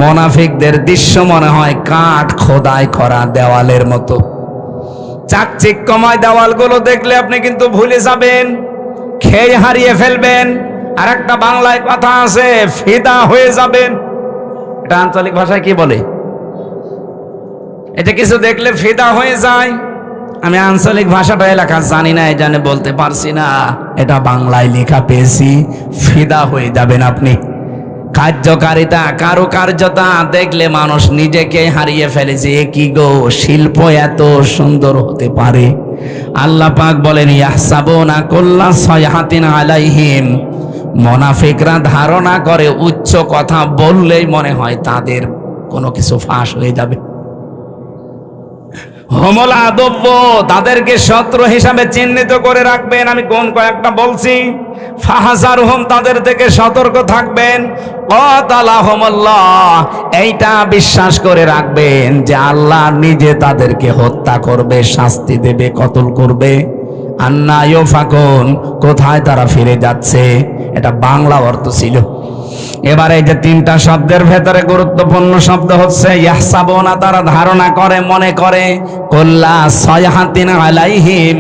মুনাফিকদের দৃশ্য মনে হয় কাঠ খোদাই করা দেওয়ালের মতো। চাকচিক্যময় দেওয়ালগুলো দেখলে আপনি কিন্তু ভুলে যাবেন, খেয়ে হারিয়ে ফেলবেন। আর একটা বাংলায় কথা আছে, ফিদা হয়ে যাবেন। এটা আঞ্চলিক ভাষায় কি বলে? এটা কিছু দেখলে ফিদা হয়ে যায়। আমি আঞ্চলিক ভাষাটা এলাকা জানি না, এই জানে বলতে পারছি না। এটা বাংলায় লেখা পেয়েছি, ফিদা হয়ে যাবেন আপনি। কার্যকারিতা কারুকার্যতা দেখলে মানুষ নিজেকে হারিয়ে ফেলেছে। কি গো, শিল্প এত সুন্দর হতে পারে। আল্লাহ পাক বলেন ইয়াহসাবুনা কুল্লা সাইহাতিন আলাইহিম, মুনাফিকরা ধারণা করে উচ্চ কথা বললেই মনে হয় তাদের কোনো কিছু ফাঁস হয়ে যাবে। হুমুল আদব্য, তাদেরকে শত্রু হিসাবে চিহ্নিত করে রাখবেন। আমি কোন কয়েকটা বলছি। ফাহাজারহুম, তাদের থেকে সতর্ক থাকবেন। ক্বাতালাহুমুল্লাহ, এইটা বিশ্বাস করে রাখবেন যে আল্লাহ নিজে তাদেরকে হত্যা করবে, শাস্তি দেবে, কতল করবে। আন্না ইউফাকুন, কোথায় তারা ফিরে যাচ্ছে। এটা বাংলা অর্থ ছিল। এবারে এই যে তিনটা শব্দের ভেতরে গুরুত্বপূর্ণ শব্দ হচ্ছে ইয়াহসাবুনা, তারা ধারণা করে, মনে করে। কুল্লা সাইহাতিন আলাইহিম,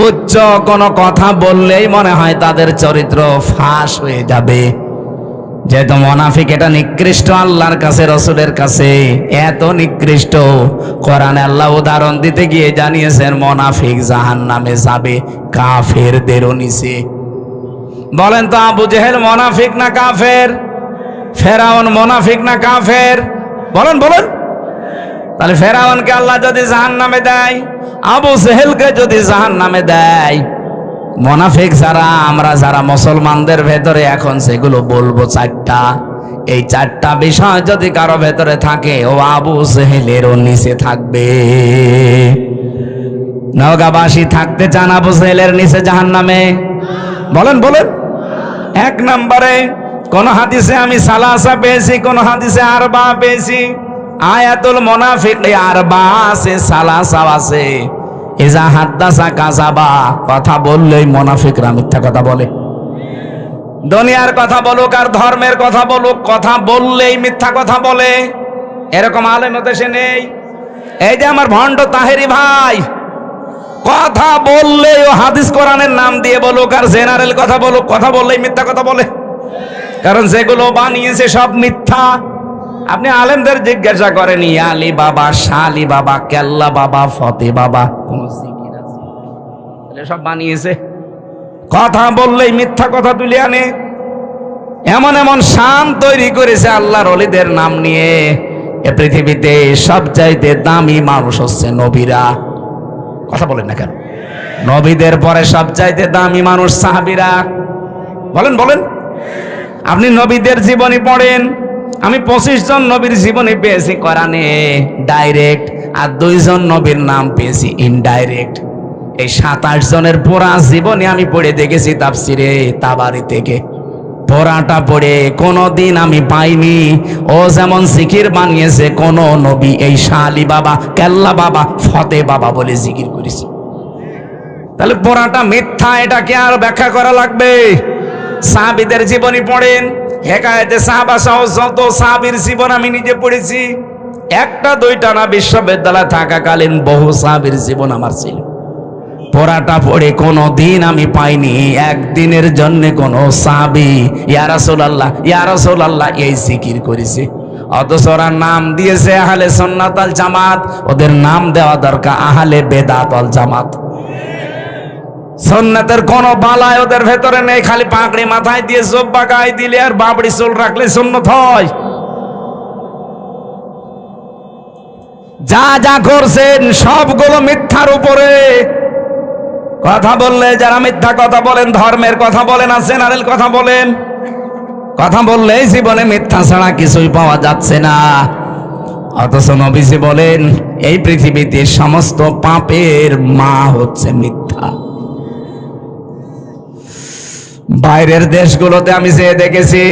উচ্চ কোনো কথা বললেই মনে হয় তাদের চরিত্র ফাঁস হয়ে যাবে। যেহেতু মুনাফিক এটা নিকৃষ্ট আল্লাহর কাছে, রসুলের কাছে এত নিকৃষ্ট, কোরআনে আল্লাহ উদাহরণ দিতে গিয়ে জানিয়েছেন মুনাফিক জাহান্নামে যাবে কাফেরদেরও নিচে। বলেন তো, আবু জেহেল মুনাফিক না কাফের? ফেরাউন মুনাফিক না কাফের? বলেন বলেন। তাহলে ফেরাউনকে আল্লাহ যদি জাহান্নামে দেয়, আবু জেহেলকে যদি জাহান্নামে দেয়, মুনাফিক যারা আমরা যারা মুসলমানদের ভেতরে এখন সেগুলো বলবো চারটা, এই চারটা বিষয় যদি কারো ভেতরে থাকে, ও আবু জেহেলেরও নিচে থাকবে। নওগাঁবাসী থাকতে চান আবু জেহেলের নিচে জাহান্নামে? বলেন বলেন। এক নম্বরে কোন হাদিসে আমি সালাসা পেয়েছি, কোন হাদিসে আরবা পেয়েছি। আয়াতুল মুনাফিক আরবা আছে, সালাসা আছে। ইজা হাদ্দাসা কাযাবা, কথা বললেই মুনাফিকরা মিথ্যা কথা বলে। দুনিয়ার কথা বলুক আর ধর্মের কথা বলুক, কথা বললেই মিথ্যা কথা বলে। এরকম আলেম দেশে নেই। এই যে আমার ভণ্ড তাহেরি ভাই, কথা বললেই ও হাদিস কোরআনের নাম দিয়ে বলুক আর জেনারেল কথা বলুক, কথা বললেই মিথ্যা কথা বলে। কারণ যেগুলো বানিয়েছে সব মিথ্যা। আপনি আলেমদের জিজ্ঞাসা করেন, আলী বাবা, শালি বাবা, কেল্লা বাবা, ফতে বাবা, কোন জিকির আছে? সব বানিয়েছে। কথা বললেই মিথ্যা কথা তুলে আনে। এমন এমন শান তৈরি করেছে আল্লাহর ওলিদের নাম নিয়ে। এ পৃথিবীতে সবচাইতে দামি মানুষ হচ্ছে নবীরা। কথা বলেন না কেন? নবীদের পরে সবচাইতে দামি মানুষ সাহাবীরা। বলেন বলেন। আপনি নবীদের জীবনী পড়েন। আমি 25 জন নবীর জীবনী পেয়েছি কোরআনে ডাইরেক্ট, আর 2 জন নবীর নাম পেয়েছি ইনডাইরেক্ট। এই 27 জনের পুরা জীবনী আমি পড়ে দেখেছি তাফসিরে তাবারি থেকে। পড়াটা পড়ে কোনোদিন আমি পাইনি ও যেমন জিকির বানিয়েছে কোন নবী এই শালি বাবা, কেল্লা বাবা, ফতে বাবা বলে জিকির করেছে। তাহলে পড়াটা মিথ্যা, এটাকে আর ব্যাখ্যা করা লাগবে? সাহাবীদের জীবনী পড়েন, হেকায়েতে সাহাবা সহ যত সাহাবীর জীবন আমি নিজে পড়েছি। একটা দুইটা না, বিশ্ববিদ্যালয়ে থাকাকালীন বহু সাহাবীর জীবন আমার ছিল। পড়াটা পড়ে কোনো দিন আমি পাইনি একদিনের জন্য কোনো সাহাবী ইয়া রাসূলুল্লাহ ইয়া রাসূলুল্লাহ এই জিকির করেছে। অথচ ওরা নাম দিয়েছে আহলে সুন্নাত ওয়াল জামাত, ওদের নাম দেওয়া দরকার আহলে বেদাত ওয়াল জামাত। সুন্নাতের কোনো বালাই ওদের ভেতরে নেই, খালি পাগড়ি মাথায় দিয়ে জব্বা গায়ে দিলে আর বাবড়ি চুল রাখলে সুন্নত হয়। যা যা করছেন সবগুলো মিথ্যার উপরে। কথা বললে যারা মিথ্যা কথা বলেন, ধর্মের কথা বলেন আর জেনারেল কথা বলেন, কথা বললেই জীবনে মিথ্যা ছাড়া কিছুই পাওয়া যাচ্ছে না। অথচ নবীজি বলেন এই পৃথিবীতে সমস্ত পাপের মা হচ্ছে মিথ্যা। বাইরের দেশগুলোতে আমি যেয়ে দেখেছি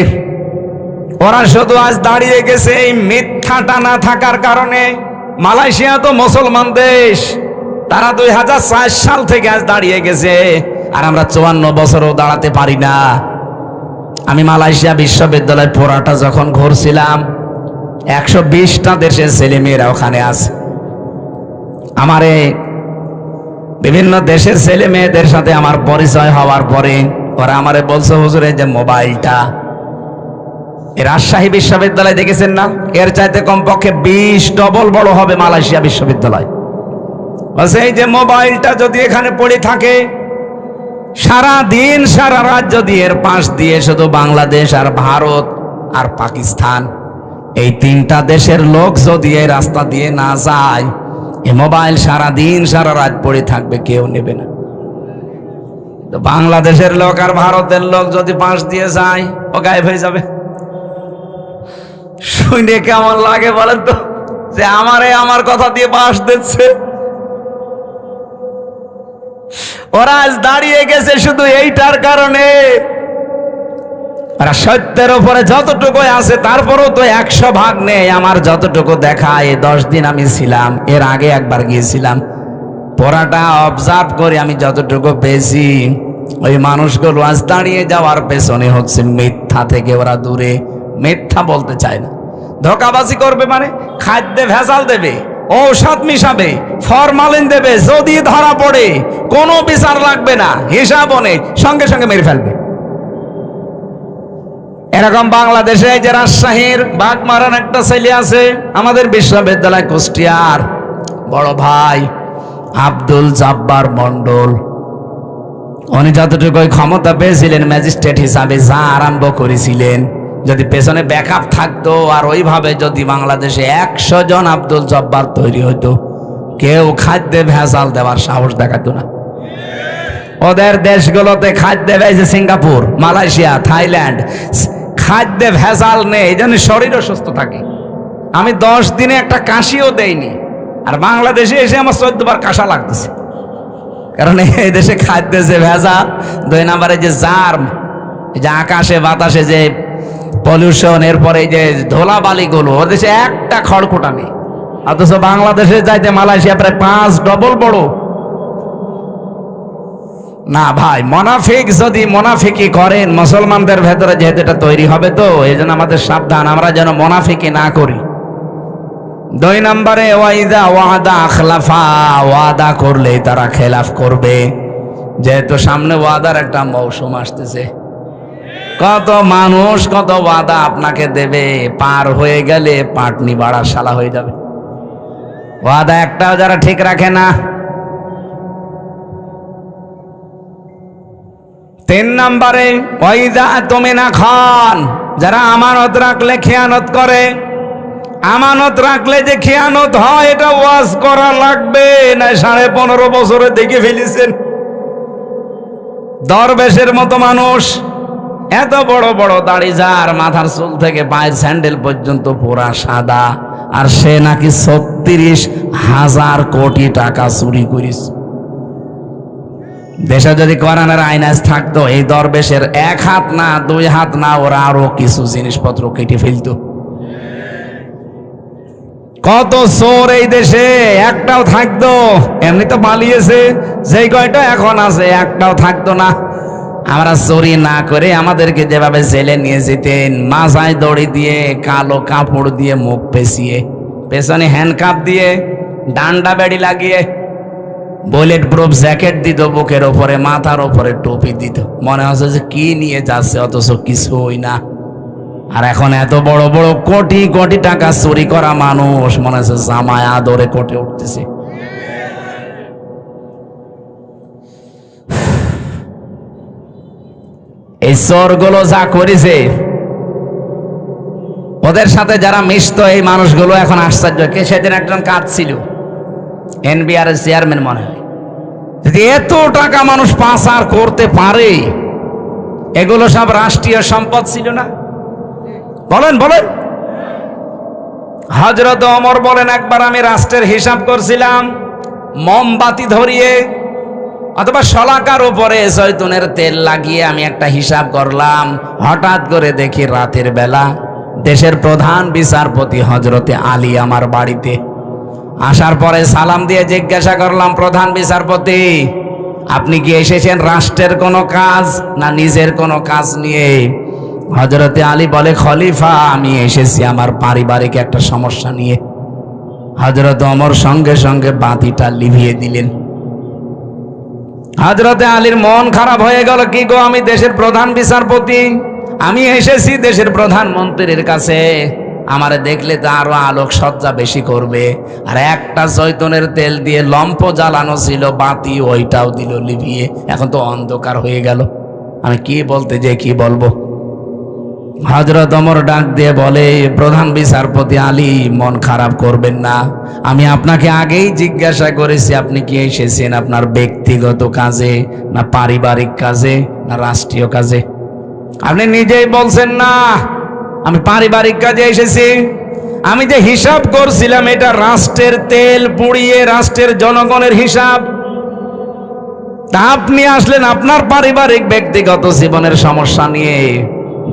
ওরা শুধু আজ দাঁড়িয়ে গেছে এই মিথ্যাটা না থাকার কারণে। মালয়েশিয়া তো মুসলমান দেশ, তারা 2004 সাল থেকে আজ দাঁড়িয়ে গেছে, আর আমরা 54 বছরও দাঁড়াতে পারি না। আমি মালয়েশিয়া বিশ্ববিদ্যালয় পড়াটা যখন ঘুরছিলাম 120টা দেশের ছেলে মেয়েরা ওখানে আছে। আমারে বিভিন্ন দেশের ছেলে মেয়েদের সাথে আমার পরিচয় হওয়ার পরে ওরা আমারে বলছে, হুজুর এই যে মোবাইলটা, এই রাজশাহী বিশ্ববিদ্যালয় দেখেছেন না, এর চাইতে কমপক্ষে 20 ডবল বড় হবে মালয়েশিয়া বিশ্ববিদ্যালয়। বলছে এই যে মোবাইলটা যদি এখানে পড়ে থাকে, সারা দিন সারা রাত যদি এর পাশ দিয়ে শুধু বাংলাদেশ আর ভারত আর পাকিস্তান এই 3টা দেশের লোক যদি এই রাস্তা দিয়ে না যায়, এই মোবাইল সারা দিন সারা রাত পড়ে থাকবে, কেউ নেবে না। তো বাংলাদেশের লোক আর ভারতের লোক যদি পাশ দিয়ে যায়, ও গায়েব হয়ে যাবে। শুনে কেমন লাগে বলেন তো, যে আমার কথা দিয়ে পাশ দিচ্ছে। ওরা আজ দাঁড়িয়ে গেছে শুধু এইটার কারণে। আর সত্যের উপরে যতটুকু আছে তারপরেও তো 100 ভাগ নেই। আমার যতটুকু দেখা, এই 10 দিন আমি ছিলাম, এর আগে একবার গিয়েছিলাম, পড়াটা অবজার্ভ করে আমি যতটুকু পেয়েছি, ওই মানুষগুলো আজ দাঁড়িয়ে যাওয়ার পেছনে হচ্ছে মিথ্যা থেকে ওরা দূরে। মিথ্যা বলতে চায় না, ধোঁকাবাজি করবে, মানে খাদ্যে ভেজাল দেবে, ঔষধ মিশাবে, ফরমালিন দেবে, যদি ধরা পড়ে কোনো বিচার লাগবে না, হিসাব নেই, সঙ্গে সঙ্গে মেরে ফেলবে। এরকম বাংলাদেশে এই যে রাজশাহীর বাগমারান একটা ছেলে আছে, আমাদের বিশ্ববিদ্যালয় কুষ্টিয়ার বড় ভাই আব্দুল জব্বার মন্ডল, উনি যতটুকু ক্ষমতা পেয়েছিলেন ম্যাজিস্ট্রেট হিসাবে, যা আরম্ভ করেছিলেন, যদি পেছনে ব্যাকআপ থাকতো আর ওইভাবে যদি বাংলাদেশে 100 জন আব্দুল জব্বার তৈরি হতো, কেউ খাদ্যে ভেজাল দেওয়ার সাহস দেখাতো না। ওদের দেশগুলোতে খাদ্যে ভেজে, সিঙ্গাপুর, মালয়েশিয়া, থাইল্যান্ড, খাদ্যে ভেজাল নেই, এই জন্য শরীরও সুস্থ থাকে। আমি 10 দিনে একটা কাশিও দেইনি, আর বাংলাদেশে এসে আমার 14 বার কাশা লাগতেছে, কারণ এই দেশে খাদ্যে যে ভেজাল। 2 নম্বরে যে জার্ম, এই যে আকাশে বাতাসে যে পলিউশন, এরপরে এই যে ধুলাবালিগুলো, ওর দেশে একটা খড়কুটা নেই। অথচ বাংলাদেশে যাইতে মালয়েশিয়া প্রায় 5 ডবল বড়। না ভাই, মোনাফিক যদি মোনাফিকি করেন, মুসলমানদের ভেতরে যেহেতু এটা তৈরি হবে, তো এই জন্য আমাদের সাবধান, আমরা যেন মোনাফিকি না করি। 2 নম্বরে ওয়াইদা ওয়াদা আখলাফা, ওয়াদা করলেই তারা খেলাফ করবে। যেহেতু সামনে ওয়াদার একটা মৌসুম আসতেছে, কত মানুষ কত ওয়াদা আপনাকে দেবে, পার হয়ে গেলে পাটনি বাড়ার শালা হয়ে যাবে। ওয়াদা একটাও যারা ঠিক রাখে না। 3 নম্বরে ওয়াইদা তুমিনা খান, যারা আমানত রাখলে খেয়ানত করে। আমানত রাখলে যে খেয়ানত হয় এটা ওয়াজ করা লাগবে না, 15.5 বছরে দেখে ফেলেছেন। দরবেশের মতো মানুষ, এত বড় বড় দাড়ি, যার মাথার চুল থেকে পায়ের স্যান্ডেল পর্যন্ত পুরা সাদা, আর সে নাকি 36,000 কোটি টাকা চুরি করিস। দেশে যদি কোরআনের আইনাজ থাকতো, এই দরবেশের 1 হাত না 2 হাত না, ওরা আরো কিছু জিনিসপত্র কেটে ফেলতো। কত চোর এই দেশে, একটাও থাকতো, এমনি তো পালিয়েছে, যেই কয়টা এখন আছে একটাও থাকতো না। আমরা চুরি না করে আমাদেরকে যেভাবে জেলে নিয়ে যেতেন, মাথায় দড়ি দিয়ে, কালো কাপড় দিয়ে মুখ পেঁচিয়ে, পেছনে হ্যান্ডকাপ দিয়ে, ডান্ডা বেড়ি লাগিয়ে, বুলেট প্রুফ জ্যাকেট দিত, বুকের ওপরে মাথার ওপরে টুপি দিত, মনে হচ্ছে যে কি নিয়ে যাচ্ছে, অথচ কিছুই না। আর এখন এত বড় বড় কোটি কোটি টাকা চুরি করা মানুষ মনে হচ্ছে জামায় আদরে কোটে উঠতেছে। এই চোরগুলো যা করেছে, ওদের সাথে যারা মিশত এই মানুষগুলো এখন আশ্চর্য। কে সেদিন একজন কাঁদছিল, এনবিআর এর চেয়ারম্যান মনে হয়, যদি এত টাকা মানুষ পাচার করতে পারে, এগুলো সব রাষ্ট্রীয় সম্পদ ছিল না? বলেন বলেন। হযরত ওমর বলেন, একবার আমি রাষ্ট্রের হিসাব করছিলাম, মোমবাতি ধরিয়ে অথবা শলাকার উপরে জয়তুনের তেল লাগিয়ে আমি একটা হিসাব করলাম। হঠাৎ করে দেখি রাতের বেলা দেশের প্রধান বিচারপতি হযরতে আলী আমার বাড়িতে আসার পরে সালাম দিয়ে জিজ্ঞাসা করলাম, প্রধান বিচারপতি, আপনি কি এসেছেন রাষ্ট্রের কোনো কাজ না নিজের কোনো কাজ নিয়ে? হযরতে আলী বলে, খলিফা, আমি এসেছি আমার পারিবারিক একটা সমস্যা নিয়ে। হযরত ওমর সঙ্গে সঙ্গে বাতিটা লিভিয়ে দিলেন। হযরতে আলীর মন খারাপ হয়ে গেল, কি গো, আমি দেশের প্রধান বিচারপতি, আমি এসেছি দেশের প্রধানমন্ত্রীর কাছে, আমারে দেখলে তো আরো আলোক সজ্জা বেশি করবে। আর একটা জয়তুনের তেল দিয়ে লম্প জ্বালানো ছিল, বাতি ওইটাও দিল লিভিয়ে, এখন তো অন্ধকার হয়ে গেল, আমি কি বলতে যে কি বলবো। হযরত ওমর ডাক দিয়ে বলে, প্রধান বিচারপতি আলী, মন খারাপ করবেন না, আমি আপনাকে আগেই জিজ্ঞাসা করেছি আপনি কি এসেছেন আপনার ব্যক্তিগত কাজে না পারিবারিক কাজে না রাষ্ট্রীয় কাজে? আপনি নিজেই বলছেন না আমি পারিবারিক কাজে এসেছি। আমি যে হিসাব করছিলাম এটা রাষ্ট্রের তেল পুড়িয়ে রাষ্ট্রের জনগণের হিসাব। তা আপনি আসলেন আপনার পারিবারিক ব্যক্তিগত জীবনের সমস্যা নিয়ে।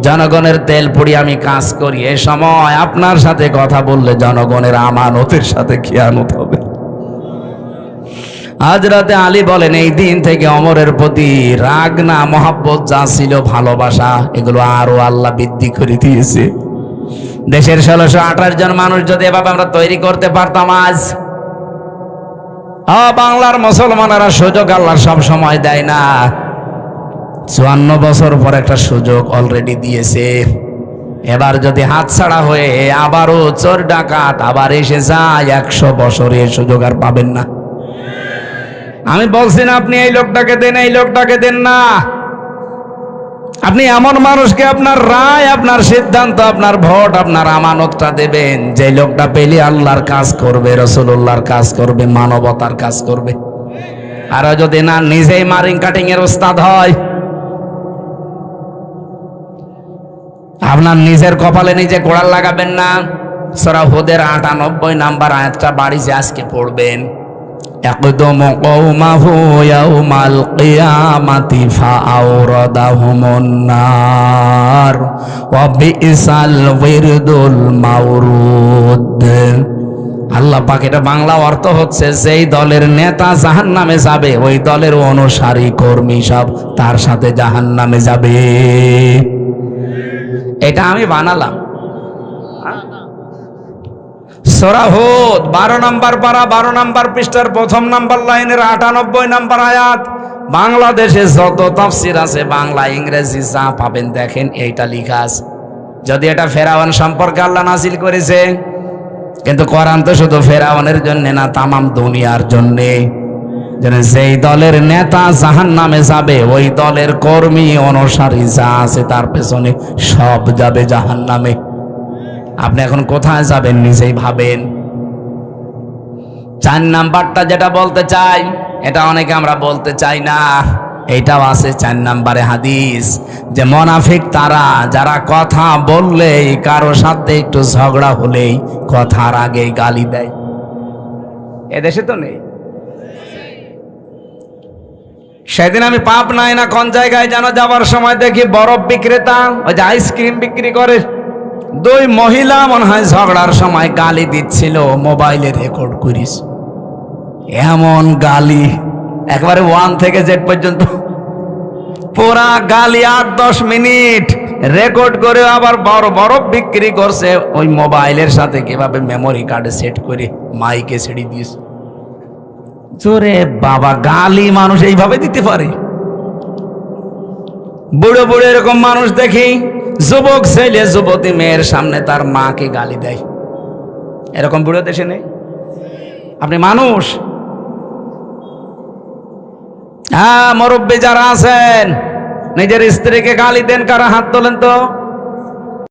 জনগণের তেল পুড়িয়ে আমি কাজ করি, এ সময় আপনার সাথে কথা বললে জনগণের আমানতের সাথে খেয়ানত হবে। হযরতে আলী বলেন, এই দিন থেকে ওমরের প্রতি রাগ না মহব্বত যা ছিল, ভালোবাসা, এগুলো আরো আল্লাহ বৃদ্ধি করে দিয়েছে। দেশের 1628 জন মানুষ যদি এভাবে আমরা তৈরি করতে পারতাম, আজ বাংলার মুসলমানেরা সুযোগ আল্লাহ সব সময় দেয় না, 54 বছর পর একটা সুযোগ অলরেডি দিয়েছে। এবার যদি হাতছাড়া হয়ে আবারও চোর ডাকাত আবার এসে যায়, 100 বছরে সুযোগ আর পাবেন না। আমি বলছি না আপনি এই লোকটাকে দেন, এই লোকটাকে দেন না, আপনি এমন মানুষকে আপনার রায়, আপনার সিদ্ধান্ত, আপনার ভোট, আপনার আমানতটা দেবেন যে লোকটা পেলে আল্লাহর কাজ করবে, রাসূলুল্লাহর কাজ করবে, মানবতার কাজ করবে। আর যদি না নিজেই মারিং কাটিং এর ওস্তাদ হয়, আপনার নিজের কপালে নিজে কোড়াল লাগাবেন না। সূরা হুদের 98 নাম্বার আয়াতটা বাড়িতে আজকে পড়বেন। ইয়াকদুমু কওমাহু ইয়াউমাল কিয়ামাতি ফাআওরাদাহুমুন নার ওয়া বিইসাল ওয়িরদুল মাওরুদ। আল্লাহ পাক, এটা বাংলা অর্থ হচ্ছে, যেই দলের নেতা জাহান্নামে যাবে ওই দলের অনুসারী কর্মী সব তার সাথে জাহান্নামে যাবে। এটা আমি বানালাম। সূরা হুদ 12 নম্বর পারা 12 নম্বর পৃষ্ঠার 1 নম্বর লাইনের 98 নম্বর আয়াত। বাংলাদেশে যত তাফসীর আছে, বাংলা ইংরেজি যা পাবেন দেখেন এইটা লেখা আছে। যদি এটা ফেরাউন সম্পর্কে আল্লাহ নাযিল করেছে, কিন্তু কোরআন তো শুধু ফেরাউনের জন্য না, তামাম দুনিয়ার জন্য। যেই দলের নেতা জাহান্নামে যাবে ওই দলের কর্মী অনুসারী যা আছে তার পেছনে সব যাবে জাহান্নামে। আপনি এখন কোথায় যাবেন নিজেই ভাবেন। 4 নাম্বারটা যেটা বলতে চাই, এটা অনেকে আমরা বলতে চাই না, এইটাও আছে 4 নম্বরে হাদিস, যে মুনাফিক তারা যারা কথা বললেই, কারো সাথে একটু ঝগড়া হলেই কথার আগেই গালি দেয়। এদেশে তো নেই। সেদিন আমি পাবনায় না কোন জায়গায় যেন যাওয়ার সময় দেখি বরফ বিক্রেতা, ওই যে আইসক্রিম বিক্রি করে, 2 মহিলা মনে হয় ঝগড়ার সময় গালি দিচ্ছিল, মোবাইলে রেকর্ড করিস। এমন গালি একবারে 1 থেকে Z পর্যন্ত পুরা গালি 8-10 মিনিট রেকর্ড করে আবার বরফ বিক্রি করছে ওই মোবাইলের সাথে, কিভাবে মেমোরি কার্ডে সেট করে মাইকে ছেড়ে দিয়েছে। জোরে বাবা, গালি মানুষ এইভাবে দিতে পারে? বুড়ো বুড়ো এরকম মানুষ দেখি, যুবক ছেলে যুবতী মেয়ের সামনে তার মাকে গালি দেয়। এরকম বুড়ো দেশে নেই? আপনি মানুষ? হ্যাঁ, মুরব্বী যারা আছেন নিজের স্ত্রীকে গালি দেন, কারা হাত তোলেন তো।